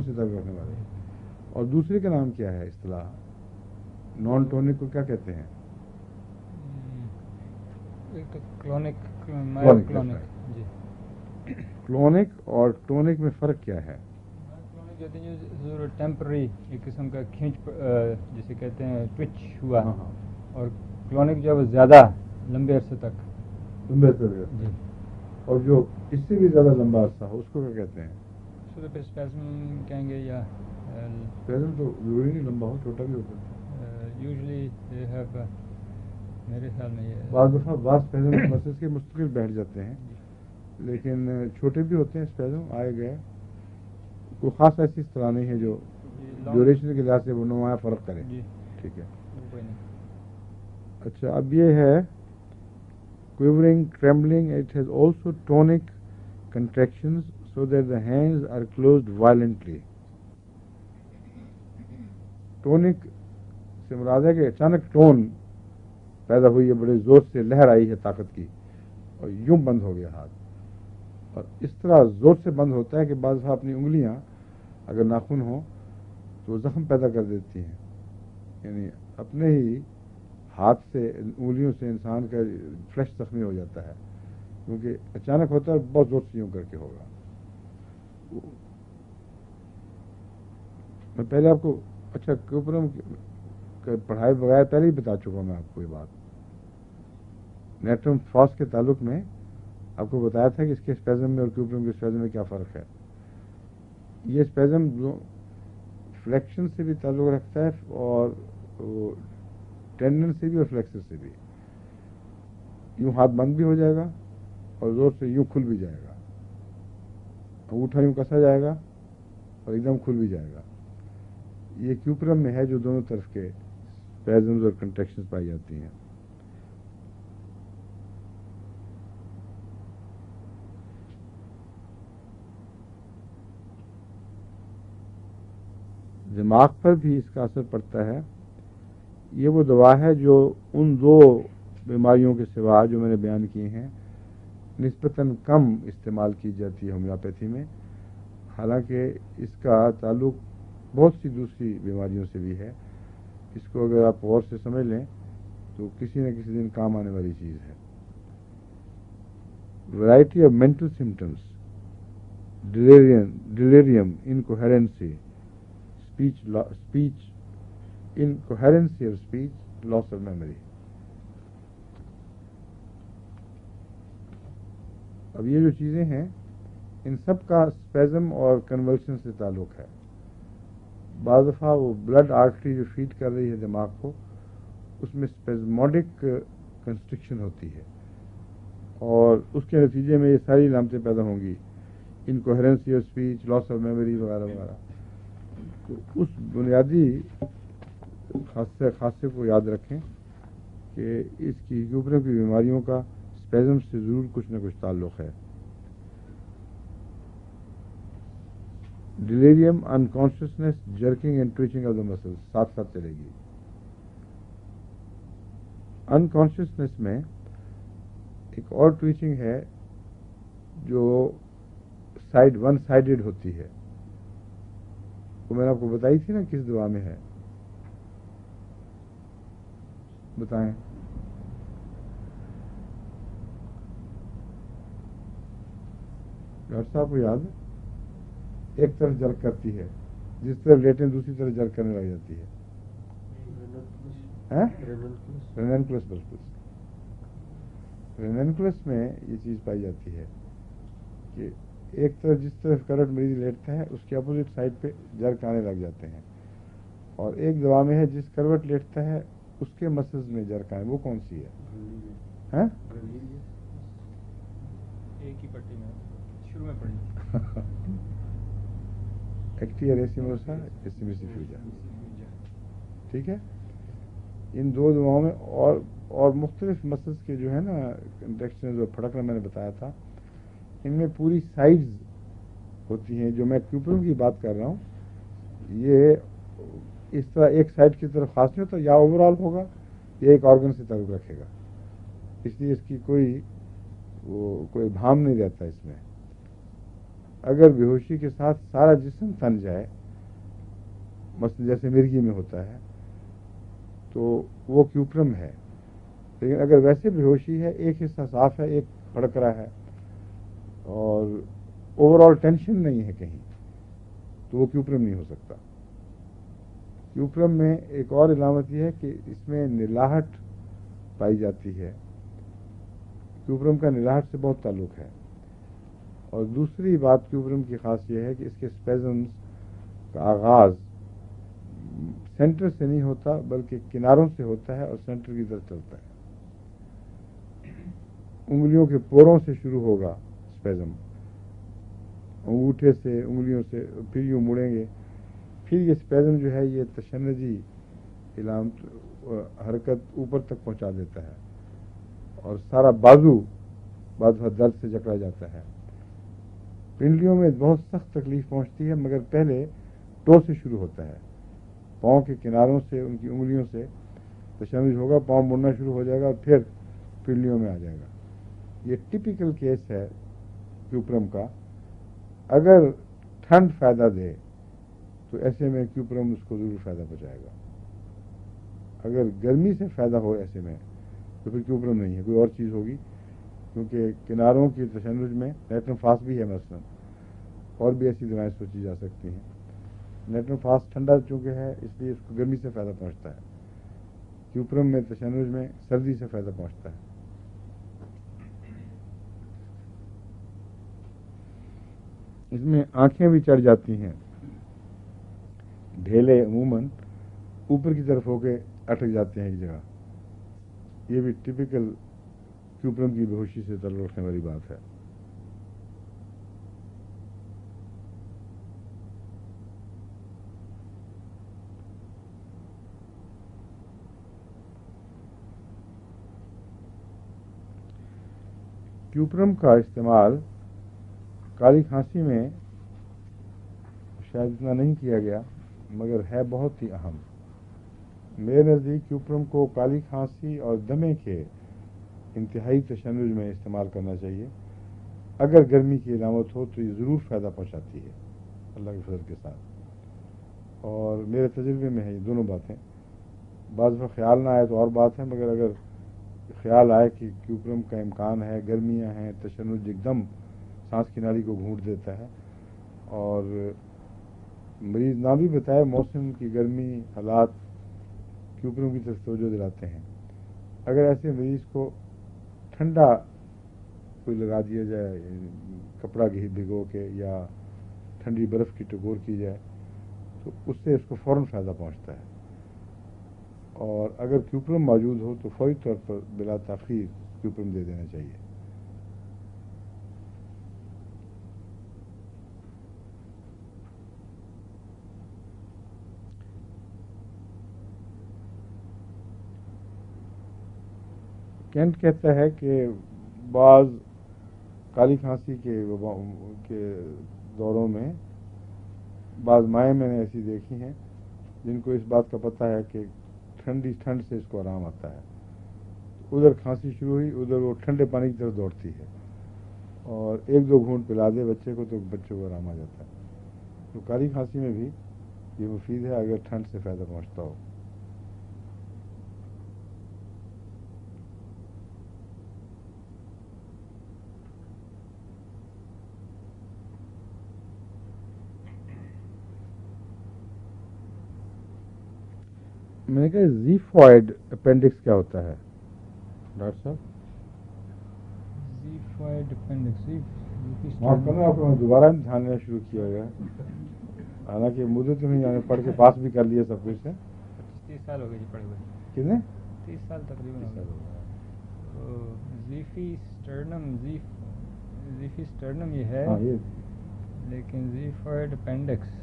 سے تعلق رکھنے والے. اور دوسرے کا نام کیا ہے اصطلاح؟ نان ٹونک کو کیا کہتے ہیں؟ کلونک اور ٹونک میں فرق کیا ہے؟ کہتے ہیں جو ٹیمپرری ایک قسم کا کھینچ جسے کہتے ہیں ٹوچ ہوا اور کلونک جو ہے وہ زیادہ لمبے عرصے تک لمبے عرصے تک جی اور جو اس سے بھی زیادہ لمبا عرصہ ہو اس کو کیا کہتے ہیں؟ اس کو تو پھر اسپیزم کہیں گے یا اسپیزم تو ضروری نہیں لمبا ہو چھوٹا بھی ہو سکتا ہے یوزلی میرے خیال میں یہ بعض دفعہ بعض اسپیزم مسلس کے مستقل بیٹھ جاتے ہیں لیکن چھوٹے بھی ہوتے ہیں اسپیزم آئے گئے کوئی خاص ایسی اصطلاح نہیں ہے جو ڈیوریشن کے لحاظ سے وہ نمایاں فرق کرے جی ٹھیک ہے کوئی نہیں اچھا اب یہ ہے quivering trembling it has also tonic contractions so that the hands are closed violently tonic سے مراد ہے کہ اچانک ٹون پیدا ہوئی ہے بڑے زور سے لہر آئی ہے طاقت کی اور یوں بند ہو گیا ہاتھ اور اس طرح زور سے بند ہوتا ہے کہ بعض دفعہ اپنی انگلیاں اگر ناخن ہوں تو زخم پیدا کر دیتی ہیں یعنی اپنے ہی ہاتھ سے انگلیوں سے انسان کا فلیش زخمی ہو جاتا ہے کیونکہ اچانک ہوتا ہے بہت زور سے یوں کر کے ہوگا میں پہلے آپ کو اچھا کیوپرم پڑھائی بغیر پہلے ہی بتا چکا ہوں میں آپ کو یہ بات نیٹرم فاس کے تعلق میں آپ کو بتایا تھا کہ اس کے اسپیزم میں اور کیوپرم کے اسپیزم میں کیا فرق ہے یہ اسپیزم فلیکشن سے بھی تعلق رکھتا ہے اور ٹینڈن سے بھی اور فلیکسر سے بھی یوں ہاتھ بند بھی ہو جائے گا اور زور سے یوں کھل بھی جائے گا انگوٹھا یوں کسا جائے گا اور ایک دم کھل بھی جائے گا یہ کیوپرم میں ہے جو دونوں طرف کے اسپیزمز اور کنٹریکشنز پائی جاتی ہیں دماغ پر بھی اس کا اثر پڑتا ہے یہ وہ دوا ہے جو ان دو بیماریوں کے سوا جو میں نے بیان کیے ہیں نسبتاً کم استعمال کی جاتی ہے ہومیوپیتھی میں حالانکہ اس کا تعلق بہت سی دوسری بیماریوں سے بھی ہے اس کو اگر آپ غور سے سمجھ لیں تو کسی نہ کسی دن کام آنے والی چیز ہے variety of mental symptoms delirium incoherency speech incoherency of speech, loss of memory. اب یہ جو چیزیں ہیں ان سب کا اسپیزم اور کنولشن سے تعلق ہے بعض دفعہ وہ بلڈ آرٹری جو فیڈ کر رہی ہے دماغ کو اس میں اسپیزموڈک کنسٹرکشن ہوتی ہے اور اس کے نتیجے میں یہ ساری علامتیں پیدا ہوں گی incoherency of speech loss of memory وغیرہ وغیرہ تو اس بنیادی خاصے کو یاد رکھیں کہ اس کی کیوپرم کی بیماریوں کا اسپیزم سے ضرور کچھ نہ کچھ تعلق ہے delirium unconsciousness jerking and twitching of the muscle ساتھ ساتھ چلے گی انکانشیسنیس میں ایک اور ٹویچنگ ہے جو ون سائیڈڈ ہوتی ہے وہ میں نے آپ کو بتائی تھی نا کس دوا میں ہے بتائیں ڈاکٹر صاحب کو یاد ہے ایک طرف جرک کرتی ہے جس طرف لیٹیں دوسری طرف جرک کرنے لگ جاتی ہے ریننکلس ریننکلس میں یہ چیز پائی جاتی ہے کہ ایک طرف جس طرف کروٹ مریض لیٹتا ہے اس کے اپوزٹ سائڈ پہ جرک آنے لگ جاتے ہیں اور ایک دوا میں ہے جس کروٹ لیٹتا ہے اس کے مسلز میں جرک آئے وہ کون سی ہے ایک ہی پٹی میں شروع میں پڑی ایکٹیئر ایسیموسا ایسیمیسیفیوجا ٹھیک ہے ان دو دواؤں میں اور مختلف مسلز کے جو ہے نا کنٹریکشنز اور پھڑکنا میں نے بتایا تھا ان میں پوری سائڈز ہوتی ہیں جو میں کیوپرم کی بات کر رہا ہوں یہ اس طرح ایک سائڈ کی طرف خاص نہیں ہوتا یا اوور آل ہوگا یا ایک آرگن سے تعلق رکھے گا اس لیے اس کی کوئی بھام نہیں رہتا اس میں اگر بے ہوشی کے ساتھ سارا جسم تن جائے مثلا جیسے مرغی میں ہوتا ہے تو وہ کیوپرم ہے لیکن اگر ویسے بے ہوشی ہے ایک حصہ صاف ہے ایک پھڑک رہا ہے اور اوور آل ٹینشن نہیں ہے کہیں تو وہ کیوپرم نہیں ہو سکتا. کیوپرم میں ایک اور علامت یہ ہے کہ اس میں نلاہٹ پائی جاتی ہے. کیوپرم کا نلاہٹ سے بہت تعلق ہے. اور دوسری بات کیوپرم کی خاص یہ ہے کہ اس کے اسپیزمز کا آغاز سینٹر سے نہیں ہوتا بلکہ کناروں سے ہوتا ہے اور سینٹر کی طرف چلتا ہے. انگلیوں کے پوروں سے شروع ہوگا اسپیزم, انگوٹھے سے, انگلیوں سے, پھر یوں مڑیں گے. پھر یہ اسپیزم جو ہے یہ تشنجی علامت حرکت اوپر تک پہنچا دیتا ہے اور سارا بازو بعض درد سے جکڑا جاتا ہے. پنڈلیوں میں بہت سخت تکلیف پہنچتی ہے مگر پہلے ٹو سے شروع ہوتا ہے. پاؤں کے کناروں سے, ان کی انگلیوں سے تشنج ہوگا, پاؤں مڑنا شروع ہو جائے گا اور پھر پنڈلیوں میں آ جائے گا. یہ ٹپیکل کیس ہے کیوپرم کا. اگر ٹھنڈ فائدہ دے تو ایسے میں کیوپرم اس کو ضرور فائدہ پہنچائے گا. اگر گرمی سے فائدہ ہو ایسے میں تو پھر کیوپرم نہیں ہے, کوئی اور چیز ہوگی. کیونکہ کناروں کی تشنج میں نیٹرم فاس بھی ہے مثلا, اور بھی ایسی دوائیں سوچی جا سکتی ہیں. نیٹرم فاس ٹھنڈا چونکہ ہے اس لیے اس کو گرمی سے فائدہ پہنچتا ہے. کیوپرم میں تشنج میں سردی سے فائدہ پہنچتا ہے. اس میں آنکھیں بھی چڑھ جاتی ہیں. ڈھیلے عموماً اوپر کی طرف ہو کے اٹک جاتے ہیں ایک جگہ. یہ بھی ٹپیکل کیوپرم کی بے ہوشی سے تعلق رکھنے والی بات ہے. کیوپرم کا استعمال کالی کھانسی میں شاید اتنا نہیں کیا گیا مگر ہے بہت ہی اہم. میرے نزدیک کیوپرم کو کالی کھانسی اور دمے کے انتہائی تشنج میں استعمال کرنا چاہیے. اگر گرمی کی علامت ہو تو یہ ضرور فائدہ پہنچاتی ہے اللہ کے فضل کے ساتھ. اور میرے تجربے میں ہے یہ دونوں باتیں. بعض وقت خیال نہ آئے تو اور بات ہے, مگر اگر خیال آئے کہ کیوپرم کا امکان ہے, گرمیاں ہیں, تشنج ایک دم سانس کی نالی کو گھونٹ دیتا ہے, اور مریض نہ بھی بتائے موسم کی گرمی حالات کیوپرم کی طرف توجہ دلاتے ہیں. اگر ایسے مریض کو ٹھنڈا کوئی لگا دیا جائے, کپڑا بھگو کے یا ٹھنڈی برف کی ٹکور کی جائے تو اس سے اس کو فوراً فائدہ پہنچتا ہے. اور اگر کیوپرم موجود ہو تو فوری طور پر بلا تاخیر کیوپرم دے دینا چاہیے. کینٹ کہتا ہے کہ بعض کالی کھانسی کے دوروں میں بعض مائیں میں نے ایسی دیکھی ہیں جن کو اس بات کا پتہ ہے کہ ٹھنڈی ٹھنڈ سے اس کو آرام آتا ہے. ادھر کھانسی شروع ہوئی, ادھر وہ ٹھنڈے پانی کی طرف دوڑتی ہے, اور ایک دو گھونٹ پلا دے بچے کو تو بچے کو آرام آ جاتا ہے. تو کالی کھانسی میں بھی یہ مفید ہے اگر ٹھنڈ سے فائدہ پہنچتا ہو. میں نے کہا زیفوائڈ اپینڈکس کیا ہوتا ہے ڈاکٹر صاحب؟ زیفوائڈ اپینڈکس, معاف کرنا آپ کو میں دوبارہ امتحان لینا شروع کیا گیا, حالانکہ مدت میں یعنی پڑھ کے پاس بھی کر لیا سب کچھ سے. 30 سال ہو گئے جی پڑھے ہوئے. کتنے؟ 30 سال تقریباً ہو گئے. زیفی اسٹرنم یہ ہے, لیکن زیفوائڈ اپینڈکس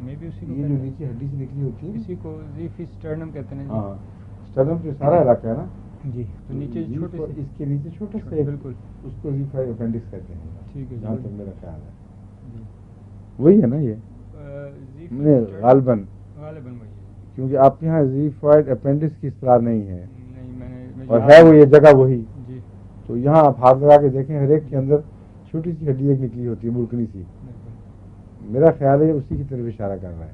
میں بھی اسی کو یہ جو نیچے ہڈی سے نکلی ہوتی ہے اسی کو زیفی اسٹرنم کہتے ہیں. ہاں, اسٹرنم تو سارا علاقہ ہے نا جی, تو نیچے چھوٹے سے, اس کے نیچے چھوٹے سے بالکل اس کو زیفوائڈ اپینڈکس کہتے ہیں. ٹھیک ہے, جہاں تک میرا خیال ہے جی وہی ہے نا یہ غالباً, وہی ہے. کیونکہ آپ کے یہاں زیفوائڈ اپینڈکس کی اصطلاح نہیں ہے, نہیں میں نے اور ہے وہ یہ جگہ وہی. جی تو یہاں آپ ہاتھ لگا کے دیکھیں, ہر ایک کے اندر چھوٹی سی ہڈی ایک نکلی ہوتی ہے, مڑکنی سی. میرا خیال ہے اسی کی طرف اشارہ کر رہا ہے.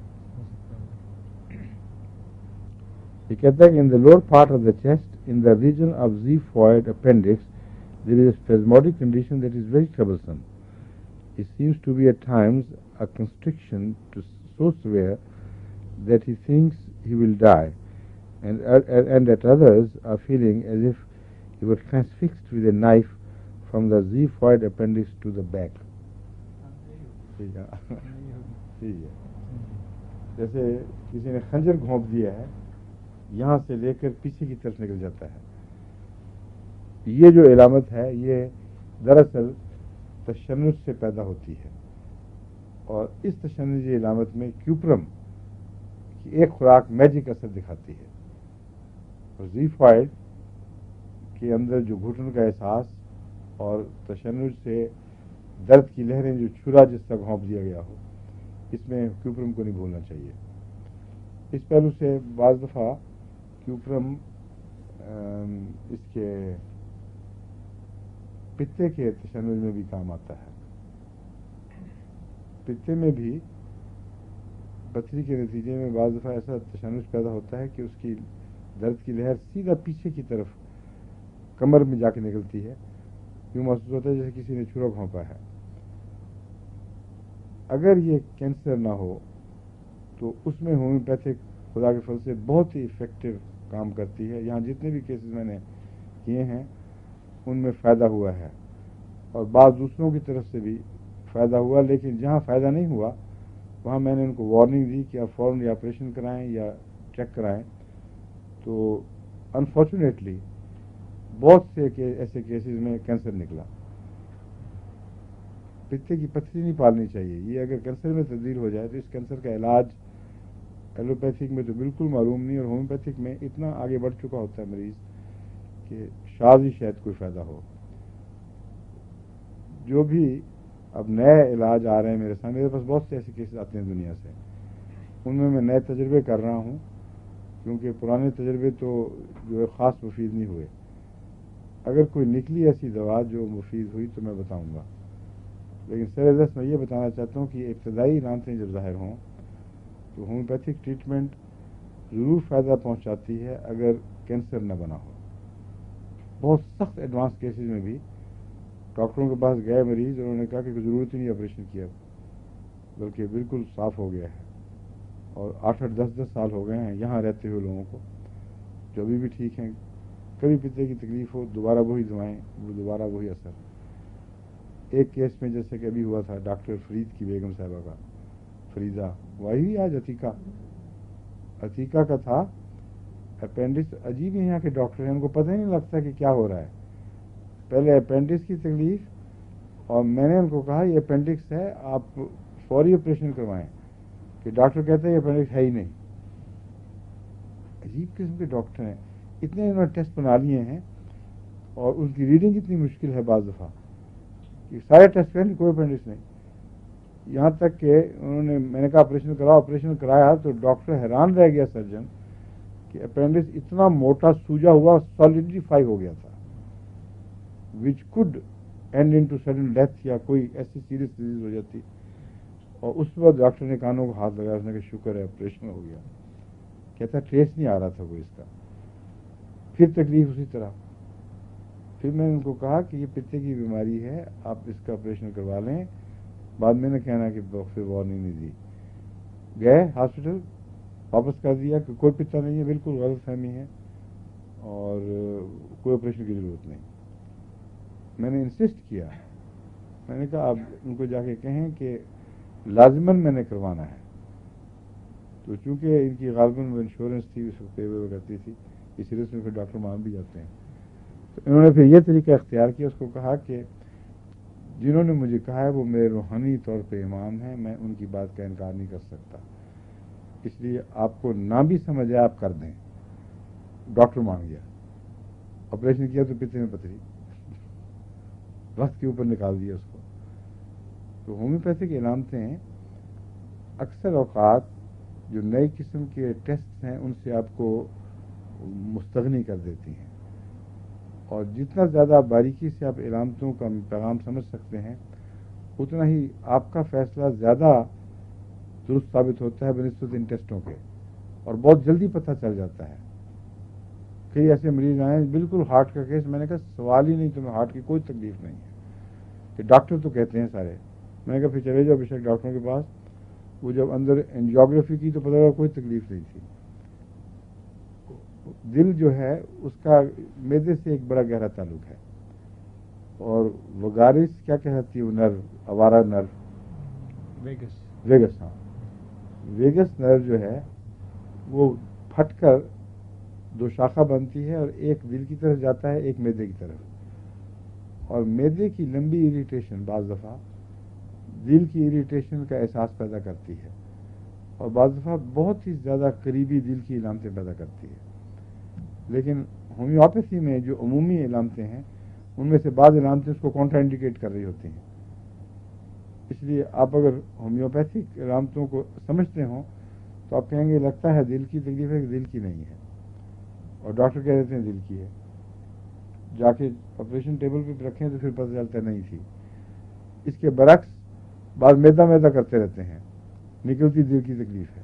یہ کہتا ہے کہ in the lower part of the chest in the region of xiphoid appendix there is a spasmodic condition that is very troublesome. It seems to be at times a constriction so severe that he thinks he will die, and that others are feeling as if he was transfixed with a knife from the xiphoid appendix to the back. ٹھیک ہے جیسے کسی نے خنجر گھونپ دیا ہے, یہاں سے لے کر پیچھے کی طرف نکل جاتا ہے. یہ جو علامت ہے یہ دراصل تشنج سے پیدا ہوتی ہے, اور اس تشنجی علامت میں کیوپرم کی ایک خوراک میجک اثر دکھاتی ہے, اور زیفائڈ کے اندر جو گھٹن کا احساس اور تشنج سے درد کی لہریں جو چھرا جس طرح گھونپ دیا گیا ہو, اس میں کیوپرم کو نہیں بھولنا چاہیے. اس پہلو سے بعض دفعہ کیوپرم اس کے پتے کے تشنج میں بھی کام آتا ہے. پتے میں بھی پتھری کے نتیجے میں بعض دفعہ ایسا تشنج پیدا ہوتا ہے کہ اس کی درد کی لہر سیدھا پیچھے کی طرف کمر میں جا کے نکلتی ہے, یوں محسوس ہوتا ہے جیسے کسی نے چھرا گھونپا ہے. اگر یہ کینسر نہ ہو تو اس میں ہومیوپیتھک خدا کے فضل سے بہت ہی افیکٹو کام کرتی ہے. یہاں جتنے بھی کیسز میں نے کیے ہیں ان میں فائدہ ہوا ہے, اور بعض دوسروں کی طرف سے بھی فائدہ ہوا, لیکن جہاں فائدہ نہیں ہوا وہاں میں نے ان کو وارننگ دی کہ آپ فوراً آپریشن کرائیں یا چیک کرائیں. تو انفارچونیٹلی بہت سے ایسے کیسز میں کینسر نکلا. پتے کی پتھری نہیں پالنی چاہیے. یہ اگر کینسر میں تبدیل ہو جائے تو اس کینسر کا علاج ایلوپیتھک میں تو بالکل معلوم نہیں, اور ہومیوپیتھک میں اتنا آگے بڑھ چکا ہوتا ہے مریض کہ شاید ہی شاید کوئی فائدہ ہو. جو بھی اب نئے علاج آ رہے ہیں میرے سامنے, میرے پاس بہت سے ایسے کیسز آتے ہیں دنیا سے, ان میں نئے تجربے کر رہا ہوں, کیونکہ پرانے تجربے تو جو ہے خاص مفید نہیں ہوئے. اگر کوئی نکلی ایسی دوا جو مفید ہوئی تو میں بتاؤں گا, لیکن سر دست میں یہ بتانا چاہتا ہوں کہ ابتدائی علامتیں جب ظاہر ہوں تو ہومیوپیتھک ٹریٹمنٹ ضرور فائدہ پہنچاتی ہے اگر کینسر نہ بنا ہو. بہت سخت ایڈوانس کیسز میں بھی ڈاکٹروں کے پاس گئے مریض, انہوں نے کہا کہ کوئی ضرورت ہی نہیں آپریشن کیا, بلکہ بالکل صاف ہو گیا ہے, اور 8-8 10-10 سال ہو گئے ہیں یہاں رہتے ہوئے لوگوں کو, جو ابھی بھی ٹھیک ہیں. کبھی پتے کی تکلیف ہو دوبارہ وہی دوائیں, وہ دوبارہ وہی اثر. ایک کیس میں جیسے کہ ابھی ہوا تھا ڈاکٹر فرید کی بیگم صاحبہ کا, فریدہ, وہی آج عتیقہ کا تھا اپینڈکس. عجیب ہے یہاں کے ڈاکٹر ہیں, ان کو پتہ ہی نہیں لگتا کہ کیا ہو رہا ہے. پہلے اپینڈکس کی تکلیف, اور میں نے ان کو کہا یہ اپینڈکس ہے, آپ فوری آپریشن کروائیں, کہ ڈاکٹر کہتے ہیں یہ اپینڈکس ہے ہی نہیں. عجیب قسم کے ڈاکٹر ہیں, اتنے انہوں نے ٹیسٹ بنا لیے ہیں, اور ان کی ریڈنگ اتنی مشکل ہے بعض دفعہ کہ سارے ٹیسٹ کریں کوئی اپینڈکس نہیں. یہاں تک کہ انہوں نے, میں نے کہا آپریشن کراؤ, آپریشن کرایا تو ڈاکٹر حیران رہ گیا سرجن کہ اپینڈکس اتنا موٹا سوجا ہوا سالیڈیفائی ہو گیا تھا, which could end into sudden death, یا کوئی ایسی سیریس ڈیزیز ہو جاتی. اور اس وقت ڈاکٹر نے کانوں کو ہاتھ لگایا, اس نے کہا شکر ہے آپریشن ہو گیا. کہتا ٹریس نہیں آ رہا تھا کوئی اس کا. پھر تکلیف اسی طرح. پھر میں نے ان کو کہا کہ یہ پتے کی بیماری ہے, آپ اس کا آپریشن کروا لیں. بعد میں نے کہنا کہ پھر وارننگ نہیں دی. گئے ہاسپٹل, واپس کر دیا کہ کوئی پتا نہیں ہے, بالکل غلط فہمی ہے, اور کوئی آپریشن کی ضرورت نہیں. میں نے انسسٹ کیا, میں نے کہا آپ ان کو جا کے کہیں کہ لازماً میں نے کروانا ہے. تو چونکہ ان کی غالباً وہ انشورنس تھی, اس کو پے وے کرتی تھی, اس سلسلے میں پھر ڈاکٹر مان بھی جاتے ہیں. تو انہوں نے پھر یہ طریقہ اختیار کیا, اس کو کہا کہ جنہوں نے مجھے کہا ہے وہ میرے روحانی طور پہ امام ہیں, میں ان کی بات کا انکار نہیں کر سکتا, اس لیے آپ کو نہ بھی سمجھ آئے آپ کر دیں. ڈاکٹر مان گیا, آپریشن کیا تو پتے میں پتھری وقت کے اوپر نکال دیا اس کو. تو ہومیوپیتھک علامتیں اکثر اوقات جو نئی قسم کے ٹیسٹ ہیں ان سے آپ کو مستغنی کر دیتی ہیں, اور جتنا زیادہ باریکی سے آپ علامتوں کا پیغام سمجھ سکتے ہیں اتنا ہی آپ کا فیصلہ زیادہ درست ثابت ہوتا ہے بنسبت ان ٹیسٹوں کے, اور بہت جلدی پتہ چل جاتا ہے. کئی ایسے مریض آئے ہیں بالکل ہارٹ کا کیس, میں نے کہا سوال ہی نہیں, تمہیں ہارٹ کی کوئی تکلیف نہیں ہے, کہ ڈاکٹر تو کہتے ہیں سارے میں نے کہا پھر چلے جاؤ بے شک ڈاکٹروں کے پاس. وہ جب اندر اینجیوگرافی کی تو پتہ لگا کوئی تکلیف نہیں تھی. دل جو ہے اس کا معدے سے ایک بڑا گہرا تعلق ہے. اور وگارس کیا کہتی ہے وہ نرو, آوارہ نرو, ویگس. ہاں, ویگس نرو جو ہے وہ پھٹ کر دو شاخہ بنتی ہے اور ایک دل کی طرف جاتا ہے, ایک معدے کی طرف. اور معدے کی لمبی اریٹیشن بعض دفعہ دل کی اریٹیشن کا احساس پیدا کرتی ہے, اور بعض دفعہ بہت ہی زیادہ قریبی دل کی علامتیں پیدا کرتی ہے. لیکن ہومیوپیتھی میں جو عمومی علامتیں ہیں ان میں سے بعض علامتیں اس کو کانٹرا انڈیکیٹ کر رہی ہوتی ہیں. اس لیے آپ اگر ہومیوپیتھک علامتوں کو سمجھتے ہوں تو آپ کہیں گے لگتا ہے دل کی تکلیف ہے کہ دل کی نہیں ہے, اور ڈاکٹر کہہ دیتے ہیں دل کی ہے. جا کے آپریشن ٹیبل پہ رکھیں تو پھر پتہ چلتا نہیں تھی. اس کے برعکس بعض میدا کرتے رہتے ہیں, نکلتی دل کی تکلیف ہے.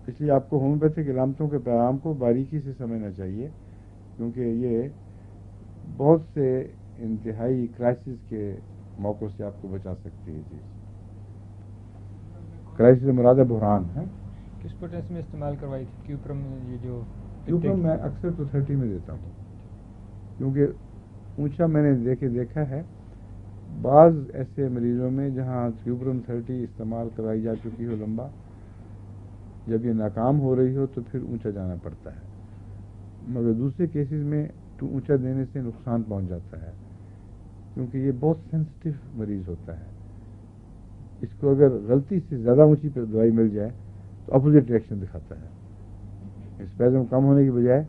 اس لیے آپ کو ہومیوپیتھک علامتوں کے پیغام کو باریکی سے سمجھنا چاہیے, کیونکہ یہ بہت سے انتہائی کرائسس کے موقع سے آپ کو بچا سکتی ہے. چیز کرائسس سے مراد بحران ہے. کس پوٹینس میں استعمال کروائی تھی کیوپرم؟ یہ جو کیوپرم میں اکثر تو 30 میں دیتا ہوں, کیونکہ اونچا میں نے دیکھا ہے بعض ایسے مریضوں میں جہاں کیوپرم 30 استعمال کرائی جا چکی ہو لمبا, جب یہ ناکام ہو رہی ہو تو پھر اونچا جانا پڑتا ہے. مگر دوسرے کیسز میں اونچا دینے سے نقصان پہنچ جاتا ہے, کیونکہ یہ بہت سینسٹیو مریض ہوتا ہے. اس کو اگر غلطی سے زیادہ اونچی پہ دوائی مل جائے تو اپوزٹ ریئیکشن دکھاتا ہے. اسپیزم کم ہونے کی بجائے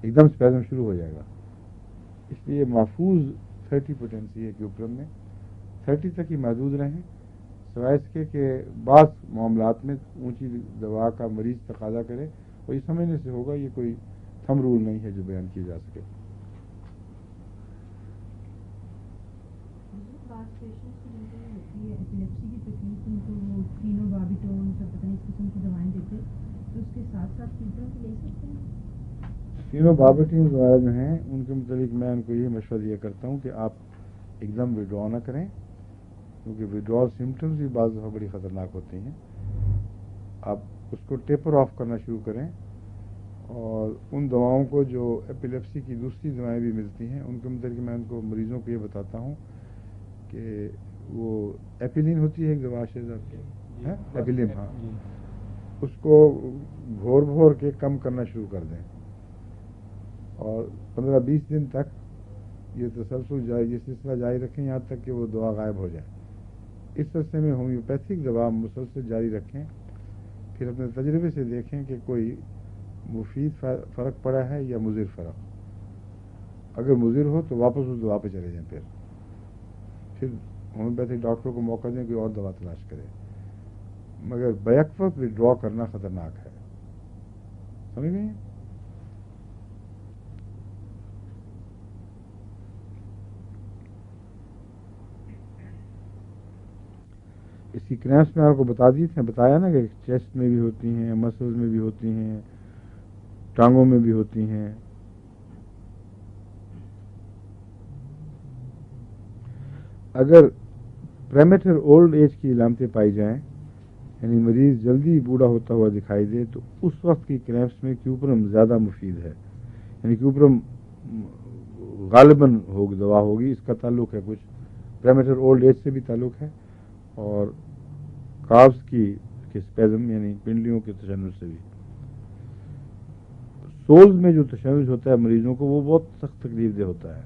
ایک دم اسپیزم شروع ہو جائے گا. اس لیے محفوظ 30 پوٹینسی ہے کیوپرم میں. 30 تک ہی محدود رہیں, سوائے اس کے کہ بعض معاملات میں اونچی دوا کا مریض تقاضا کرے, اور یہ سمجھنے سے ہوگا, یہ کوئی تھم رول نہیں ہے جو بیان کیا جا سکے. تینوں باربیٹنز وغیرہ جو ہیں ان کے متعلق میں ان کو یہ مشورہ دیا کرتا ہوں کہ آپ ایک دم وڈرا نہ کریں, کیونکہ وڈرا سمٹمز بھی بعض دفعہ بڑی خطرناک ہوتی ہیں. آپ اس کو ٹیپر آف کرنا شروع کریں, اور ان دواؤں کو جو ایپیلیپسی کی دوسری دوائیں بھی ملتی ہیں ان کے متعلق میں ان کو مریضوں کو یہ بتاتا ہوں کہ وہ ایپیلین ہوتی ہے ایک دوا شہزاد کی, ایپیلیم, ہاں, اس کو گھور کے کم کرنا شروع کر دیں, اور 15-20 دن تک یہ تسلسل یہ سلسلہ جاری رکھیں یہاں تک کہ وہ دوا غائب ہو جائے. اس عرصے میں ہومیوپیتھک دوا مسلسل جاری رکھیں, پھر اپنے تجربے سے دیکھیں کہ کوئی مفید فرق پڑا ہے یا مضر فرق. اگر مضر ہو تو واپس اس دوا پہ چلے جائیں, پھر ہومیوپیتھک ڈاکٹر کو موقع دیں کوئی اور دوا تلاش کرے. مگر بیک وقت وڈرا کرنا خطرناک ہے, سمجھ گئے؟ اس کی کریمپس میں آپ کو بتایا نا کہ چیسٹ میں بھی ہوتی ہیں, مسلز میں بھی ہوتی ہیں, ٹانگوں میں بھی ہوتی ہیں. اگر پریمیٹر اولڈ ایج کی علامتیں پائی جائیں, یعنی مریض جلدی بوڑھا ہوتا ہوا دکھائی دے, تو اس وقت کی کریمپس میں کیوپرم زیادہ مفید ہے. یعنی کیوپرم غالباً دوا ہوگی, اس کا تعلق ہے کچھ پریمیٹر اولڈ ایج سے بھی تعلق ہے, اور کابز کی اسپیزم یعنی پنڈلیوں کے تشنج سے بھی. سولز میں جو تشنج ہوتا ہے مریضوں کو وہ بہت سخت تکلیف دہ ہوتا ہے,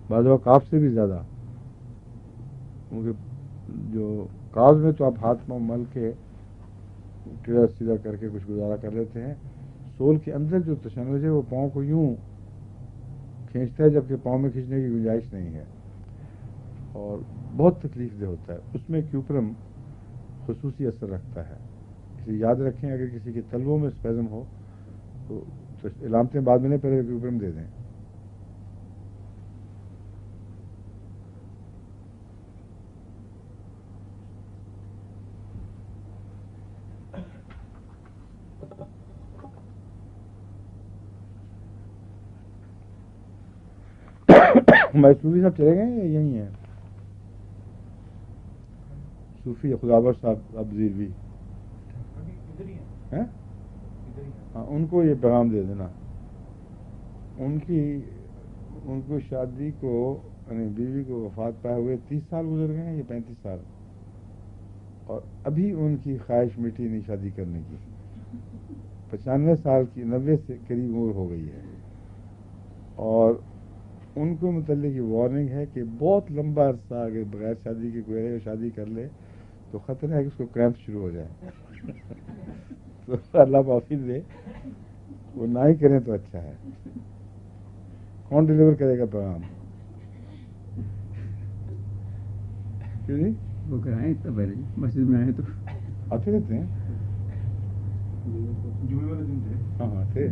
بعض اوقات کاف سے بھی زیادہ, کیونکہ جو کاز میں تو آپ ہاتھ میں مل کے ٹیڑھا سیدھا کر کے کچھ گزارا کر لیتے ہیں. سول کے اندر جو تشنج ہے وہ پاؤں کو یوں کھینچتا ہے, جبکہ پاؤں میں کھینچنے کی گنجائش نہیں ہے, اور بہت تکلیف دہ ہوتا ہے. اس میں کیوپرم خصوصی اثر رکھتا ہے. اس لیے یاد رکھیں اگر کسی کے تلووں میں اسپیزم ہو تو علامتیں بعد میں پہلے کیوپرم دے دیں. محسوسی صاحب چلے گئے یا یہیں ہیں؟ صوفی خدابر صاحب اب زیروی ہیں، ہاں ان کو یہ پیغام دے دینا. ان کو شادی کو یعنی بیوی کو وفات پائے ہوئے 30 سال گزر گئے ہیں یا 35 سال، اور ابھی ان کی خواہش مٹی نہیں شادی کرنے کی. 95 سال کی 90 سے قریب عمر ہو گئی ہے، اور ان کو متعلق یہ وارننگ ہے کہ بہت لمبا عرصہ اگر بغیر شادی کے کوئی رہے شادی کر لے تو خطرہ ہے کہ اس کو کریمپ شروع ہو جائے. تو اللہ معافی دے، وہ نہ ہی کریں تو اچھا ہے. کون ڈلیور کرے گا پیغام؟ کیوں جی؟ وہ کرائیں تو پہلے مسجد میں آئے تو آتے رہتے ہیں. جمعے والے دن تھے. ہاں تھے.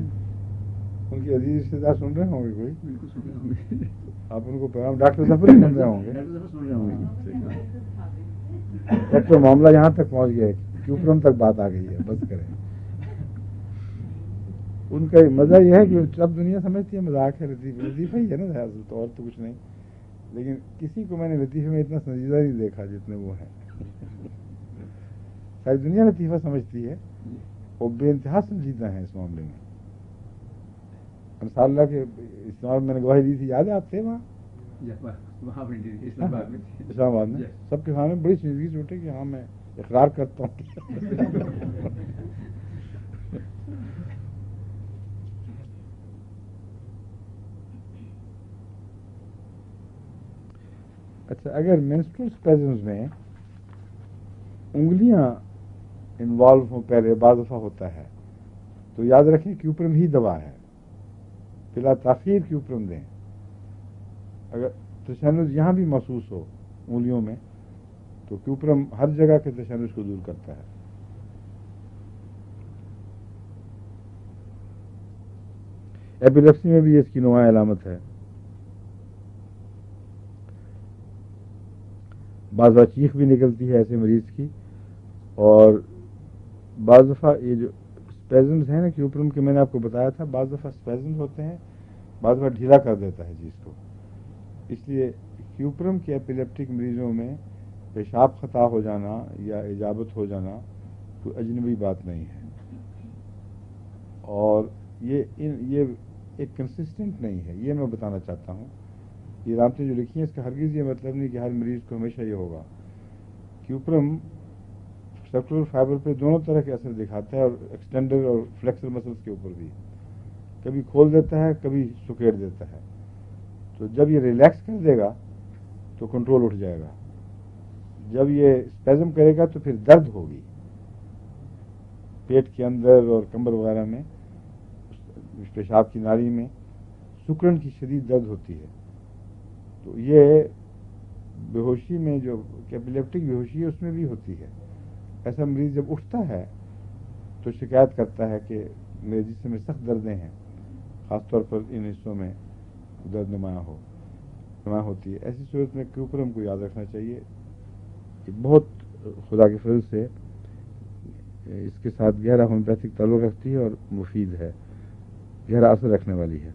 ان کی عزیز رشتے دار سن رہے ہوں گے کوئی؟ بالکل سن رہے ہوں گے. آپ ان کو پیغام ڈاکٹر ظفر ہی سن رہے ہوں گے. سن رہے ہوں گے. ڈاکٹر معاملہ یہاں تک پہنچ گیا، کیوپرم تک بات آ گئی ہے. بس کریں. ان کا مزہ یہ ہے کہ سب دنیا سمجھتی ہے مذاق ہے، لطیفہ ہی ہے نا اصل تو، اور تو کچھ نہیں. لیکن کسی کو میں نے لطیفے میں اتنا سنجیدہ نہیں دیکھا جتنے وہ ہیں. ساری دنیا لطیفہ سمجھتی ہے، وہ بے انتہا سنجیدہ ہیں اس معاملے میں. انصار اللہ کے استعمال میں نے گواہی دی تھی، یاد ہے آپ تھے وہاں اسلام آباد میں؟ سب کے سامنے بڑی سنجیدگی سے اٹھے کہ ہاں میں اقرار کرتا ہوں. اچھا، اگر مینسٹرل اسپیزمز میں انگلیاں انوالو ہوں پہلے بعض دفعہ ہوتا ہے تو یاد رکھیں کیوپرم ہی دوا ہے. بلا تاخیر کیوپرم دیں. اگر تشنج یہاں بھی محسوس ہو انگلیوں میں تو کیوپرم ہر جگہ کے تشنج کو دور کرتا ہے. ایپیلیپسی میں بھی اس کی نمایاں علامت ہے. بعض دفعہ چیخ بھی نکلتی ہے ایسے مریض کی، اور بعض دفعہ یہ جو اسپیزمز ہیں نا کیوپرم کے، میں نے آپ کو بتایا تھا بعض دفعہ اسپیزمز ہوتے ہیں، بعض دفعہ ڈھیلا کر دیتا ہے چیز کو. اس لیے کیوپرم کے ایپیلیپٹک مریضوں میں پیشاب خطا ہو جانا یا اجابت ہو جانا کوئی اجنبی بات نہیں ہے، اور یہ ایک کنسسٹنٹ نہیں ہے. یہ میں بتانا چاہتا ہوں. یہ علامتیں جو لکھی ہیں اس کا ہرگز یہ مطلب نہیں کہ ہر مریض کو ہمیشہ یہ ہوگا. کیوپرم سیکولر فائبر پہ دونوں طرح کے اثر دکھاتا ہے، اور ایکسٹینڈر اور فلیکسر مسلس کے اوپر بھی. کبھی کھول دیتا ہے، کبھی سکیڑ دیتا ہے. تو جب یہ ریلیکس کر دے گا تو کنٹرول اٹھ جائے گا. جب یہ اسپیزم کرے گا تو پھر درد ہوگی پیٹ کے اندر اور کمر وغیرہ میں، پیشاب کی نالی میں سکڑن کی شدید درد ہوتی ہے. تو یہ بے ہوشی میں جو ایپیلیپٹک بے ہوشی ہے اس میں بھی ہوتی ہے. ایسا مریض جب اٹھتا ہے تو شکایت کرتا ہے کہ میرے جسم میں سخت دردیں ہیں، خاص طور پر ان حصوں میں درد نمایاں ہوتی ہے. ایسی صورت میں کیوپرم کو یاد رکھنا چاہیے. یہ بہت خدا کے فضل سے اس کے ساتھ گہرا ہومیوپیتھک تعلق رکھتی ہے اور مفید ہے، گہرا اثر رکھنے والی ہے.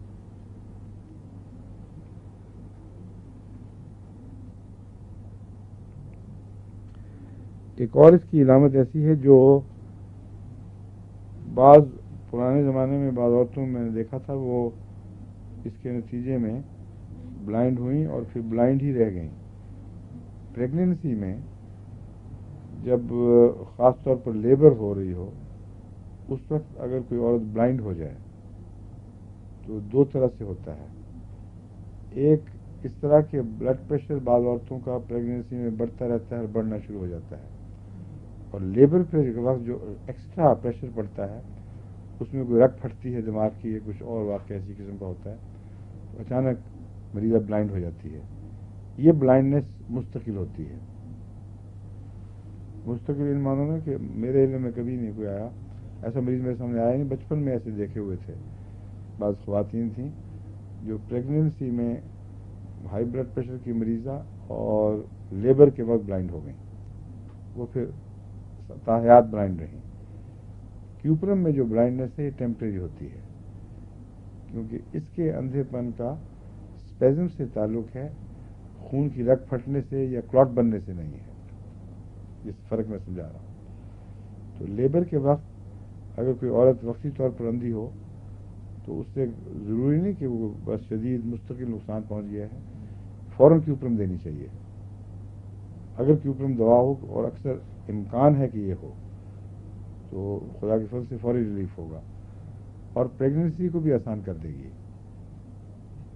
ایک اور اس کی علامت ایسی ہے جو بعض پرانے زمانے میں بعض عورتوں میں نے دیکھا تھا، وہ اس کے نتیجے میں بلائنڈ ہوئیں اور پھر بلائنڈ ہی رہ گئیں. پریگننسی میں جب خاص طور پر لیبر ہو رہی ہو اس وقت اگر کوئی عورت بلائنڈ ہو جائے تو دو طرح سے ہوتا ہے. ایک اس طرح کہ بلڈ پریشر بعض عورتوں کا پریگننسی میں بڑھتا رہتا ہے اور بڑھنا شروع ہو جاتا ہے، اور لیبر پہ وقت جو ایکسٹرا پریشر پڑتا ہے اس میں کوئی رگ پھٹتی ہے دماغ کی، کچھ اور واقعہ اسی قسم کا ہوتا ہے، تو اچانک مریضہ بلائنڈ ہو جاتی ہے. یہ بلائنڈنس مستقل ہوتی ہے. مستقل ان معنوں میں کہ میرے علم میں کبھی نہیں کوئی آیا ایسا مریض میرے سامنے آیا نہیں. بچپن میں ایسے دیکھے ہوئے تھے. بعض خواتین تھیں جو پریگننسی میں ہائی بلڈ پریشر کی مریضہ اور لیبر کے وقت بلائنڈ ہو گئیں، وہ پھر تاحیات بلائنڈ رہیں. کیوپرم میں جو بلائنڈنس ہے یہ ٹیمپریری ہوتی ہے، کیونکہ اس کے اندھے پن کا اسپیزم سے تعلق ہے، خون کی رگ پھٹنے سے یا کلاٹ بننے سے نہیں ہے. اس فرق میں سمجھا رہا ہوں. تو لیبر کے وقت اگر کوئی عورت وقتی طور پر اندھی ہو تو اس سے ضروری نہیں کہ وہ بس شدید مستقل نقصان پہنچ گیا ہے, فوراً کیوپرم دینی چاہیے. اگر کیوپرم دوا ہو, اور اکثر امکان ہے کہ یہ ہو, تو خدا کے فضل سے فوری ریلیف ہوگا اور پریگننسی کو بھی آسان کر دے گی,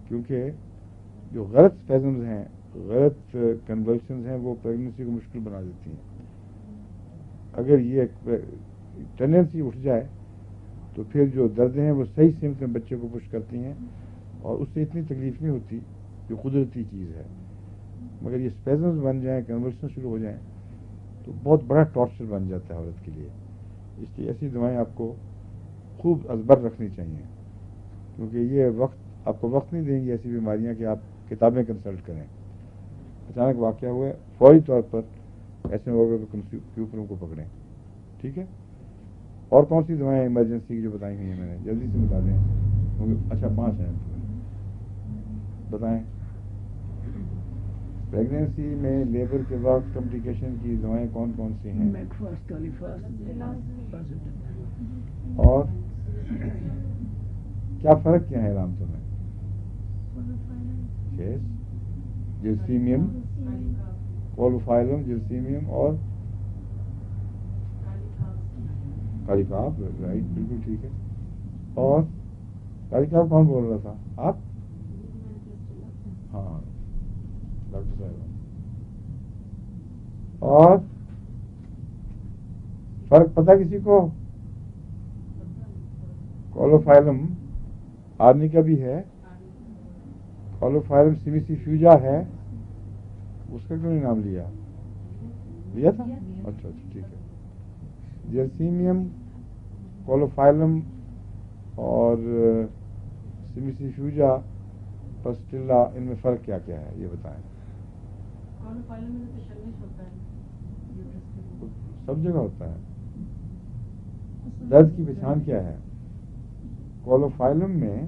کیونکہ جو غلط اسپیزمز ہیں, غلط کنولشنز ہیں, وہ پریگننسی کو مشکل بنا دیتی ہیں. اگر یہ ٹینڈنسی اٹھ جائے تو پھر جو دردیں ہیں وہ صحیح سمت میں بچے کو پش کرتی ہیں, اور اس سے اتنی تکلیف نہیں ہوتی جو قدرتی چیز ہے. مگر یہ اسپیزمز بن جائیں, کنولشن شروع ہو جائیں, تو بہت بڑا ٹارچر بن جاتا ہے عورت کے لیے. اس لیے ایسی دوائیں آپ کو خوب ازبر رکھنی چاہیے, کیونکہ یہ وقت آپ کو وقت نہیں دیں گی ایسی بیماریاں کہ آپ کتابیں کنسلٹ کریں. اچانک واقعہ ہوا ہے, فوری طور پر ایسے ہوگا کہ کیوپرم کو پکڑیں. ٹھیک ہے. اور کون سی دوائیں ایمرجنسی کی جو بتائی ہوئی ہیں میں نے, جلدی سے بتا دیں. اچھا 5 ہیں, بتائیں. پریگنینسی میں لیبر کے وقت کمپلیکیشن کی دوائیں کون کون سی ہیں؟ اور کیا فرق کیا ہے علامتوں میں؟ جرسیمیم, کولوفائلم, جرسیمیم اور کالیکاپ. رائٹ, بالکل ٹھیک ہے. اور کالیکاپ کون بول رہا تھا, آپ؟ ہاں, ڈاکٹر صاحب. اور فرق پتہ کسی کو؟ کولوفائلم آدمی کا بھی ہے, کولوفائلم سیمیسی فیوجا ہے, اس کا کیوں نہیں نام لیا تھا؟ اچھا ٹھیک ہے. جرسیمیم, کولوفائلم اور سیمیسی فیوجا, پسٹیلا, ان میں فرق کیا کیا ہے یہ بتائیں. سب جگہ ہوتا ہے. درد کی پہچان کیا ہے؟ کولوفائلم میں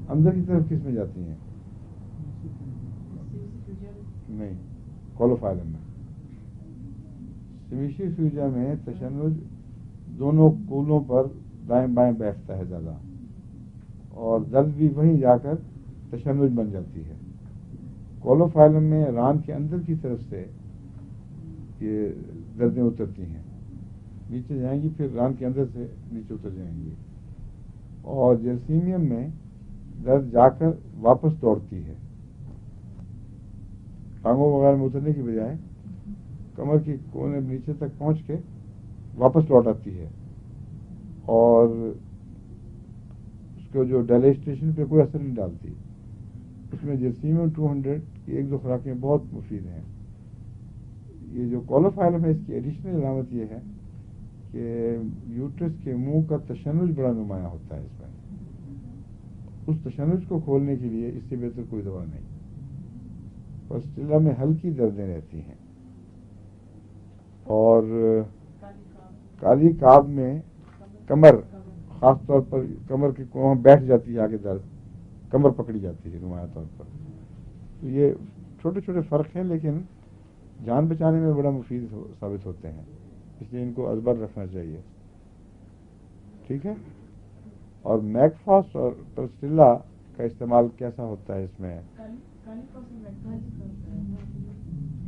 اندر کی طرف کس میں جاتی ہیں؟ نہیں, کولوفائلم میں. سمیشی فیوجا میں تشنج دونوں کولوں پر دائیں بائیں بیٹھتا ہے زیادہ, اور درد بھی وہیں جا کر تشنج بن جاتی ہے. کولوفائلم میں ران کے اندر کی طرف سے یہ دردیں اترتی ہیں, نیچے جائیں گی, پھر ران کے اندر سے نیچے اتر جائیں گی. اور جرسیمیم میں درد جا کر واپس دوڑتی ہے, ٹانگوں وغیرہ میں اترنے کی بجائے کمر کی کونے نیچے تک پہنچ کے واپس لوٹ آتی ہے, اور اس کو جو ڈائلیسٹیشن پہ کوئی اثر نہیں ڈالتی. اس میں جرسیمیم 200 کی 1-2 خوراکیں بہت مفید ہیں. یہ جو کولوفائلم ہے, اس کی ایڈیشنل علامت یہ ہے کہ یوٹرس کے منہ کا تشنج بڑا نمایاں ہوتا ہے. اس میں اس تشنج کو کھولنے کے لیے اس سے بہتر کوئی دوا نہیں. پسٹیلا میں ہلکی دردیں رہتی ہیں, اور کالی کاب میں کمر, خاص طور پر کمر کی کوہ بیٹھ جاتی ہے, آگے درد, کمر پکڑی جاتی ہے نمایاں طور پر. تو یہ چھوٹے چھوٹے فرق ہیں, لیکن جان بچانے میں بڑا مفید ثابت ہوتے ہیں, اس لیے ان کو ازبر رکھنا چاہیے. ٹھیک ہے. اور میکفاس اور پسٹیلا کا استعمال کیسا ہوتا ہے اس میں؟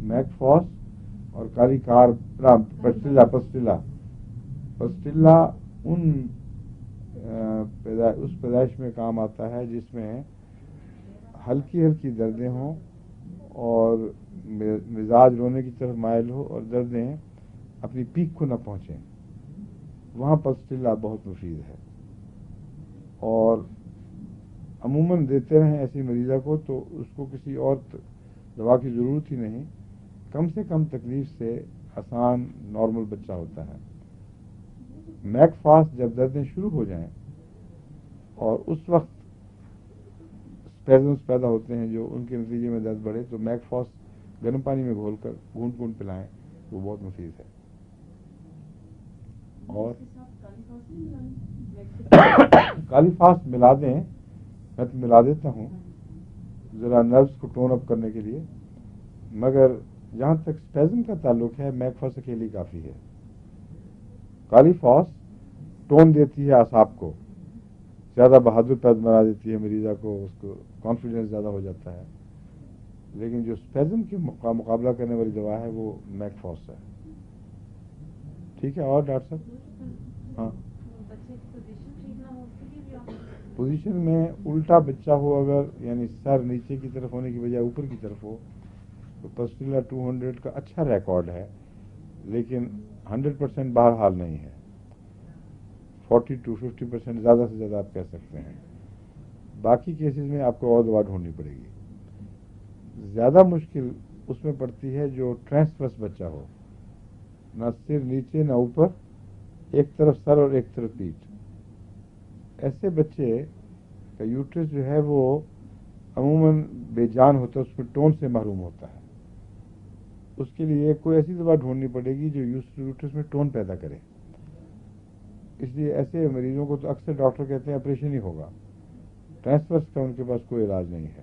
میکفاس اور کالی کار, پسٹیلا ان اس پیدائش میں کام آتا ہے جس میں ہلکی ہلکی دردیں ہوں اور مزاج رونے کی طرف مائل ہو, اور دردیں اپنی پیک کو نہ پہنچیں. وہاں پسٹیلا بہت مفید ہے, اور عموماً دیتے رہیں ایسی مریضہ کو تو اس کو کسی اور دوا کی ضرورت ہی نہیں, کم سے کم تکلیف سے آسان نارمل بچہ ہوتا ہے. میک فاسٹ جب دردیں شروع ہو جائیں اور اس وقت اسپیزمز پیدا ہوتے ہیں جو ان کے نتیجے میں درد بڑھے, تو میک فاسٹ گرم پانی میں گھول کر گھونٹ گھونٹ پلائیں, وہ بہت مفید ہے. اور کالی فاسٹ ملا دیں میں تو ملا دیتا ہوں ذرا نروس کو ٹون اپ کرنے کے لیے، مگر جہاں تک اسپیزم کا تعلق ہے میک فاس اکیلی کافی ہے. کالی فاس ٹون دیتی ہے اعصاب کو، زیادہ بہادر پیدا بنا دیتی ہے مریضہ کو، اس کو کانفیڈنس زیادہ ہو جاتا ہے. لیکن جو اسپیزم کی مقابلہ کرنے والی دوا ہے وہ میک فاس ہے. ٹھیک ہے. اور ڈاکٹر صاحب؟ ہاں، پوزیشن میں الٹا بچہ ہو اگر، یعنی سر نیچے کی طرف ہونے کی بجائے اوپر کی طرف ہو، تو پسٹیلا 200 کا اچھا ریکارڈ ہے، لیکن 100% بہرحال نہیں ہے. 40 to 50% زیادہ سے زیادہ آپ کہہ سکتے ہیں. باقی کیسز میں آپ کو اور دوا ڈھونڈنی پڑے گی. زیادہ مشکل اس میں پڑتی ہے جو ٹرانسورس بچہ ہو، نہ سر نیچے نہ اوپر، ایک طرف سر اور ایک طرف پیٹھ. ایسے بچے کا یوٹرس جو ہے وہ عموماً بے جان ہوتا ہے، اس میں ٹون سے محروم ہوتا ہے. اس کے لیے کوئی ایسی دوا ڈھونڈنی پڑے گی جو یوٹرس میں ٹون پیدا کرے. اس لیے ایسے مریضوں کو تو اکثر ڈاکٹر کہتے ہیں آپریشن ہی ہوگا. ٹرانسفرس کا ان کے پاس کوئی علاج نہیں ہے.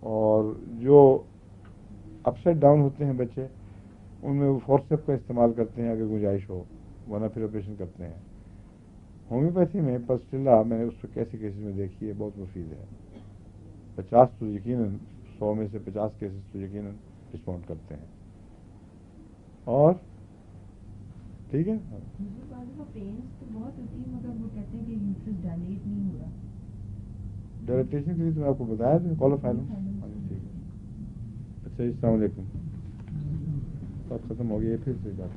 اور جو اپ سائڈ ڈاؤن ہوتے ہیں بچے، ان میں وہ فورسپ کا استعمال کرتے ہیں اگر گنجائش ہو، ورنہ پھر آپریشن کرتے ہیں. ہومیوپیتھی میں پسٹیلا میں نے اس کو کیسے کیسز میں دیکھی ہے، بہت مفید ہے. 50 تو یقیناً 100 میں سے 50 کیسز تو یقیناً رسپونڈ کرتے ہیں. اور ٹھیک ہے. ڈائلیٹیشن کے لیے تو میں آپ کو بتایا تھا کالوفائلم. ٹھیک ہے. اچھا جی، السلام علیکم. بات ختم ہو گئی ہے، پھر سے بات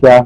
کیا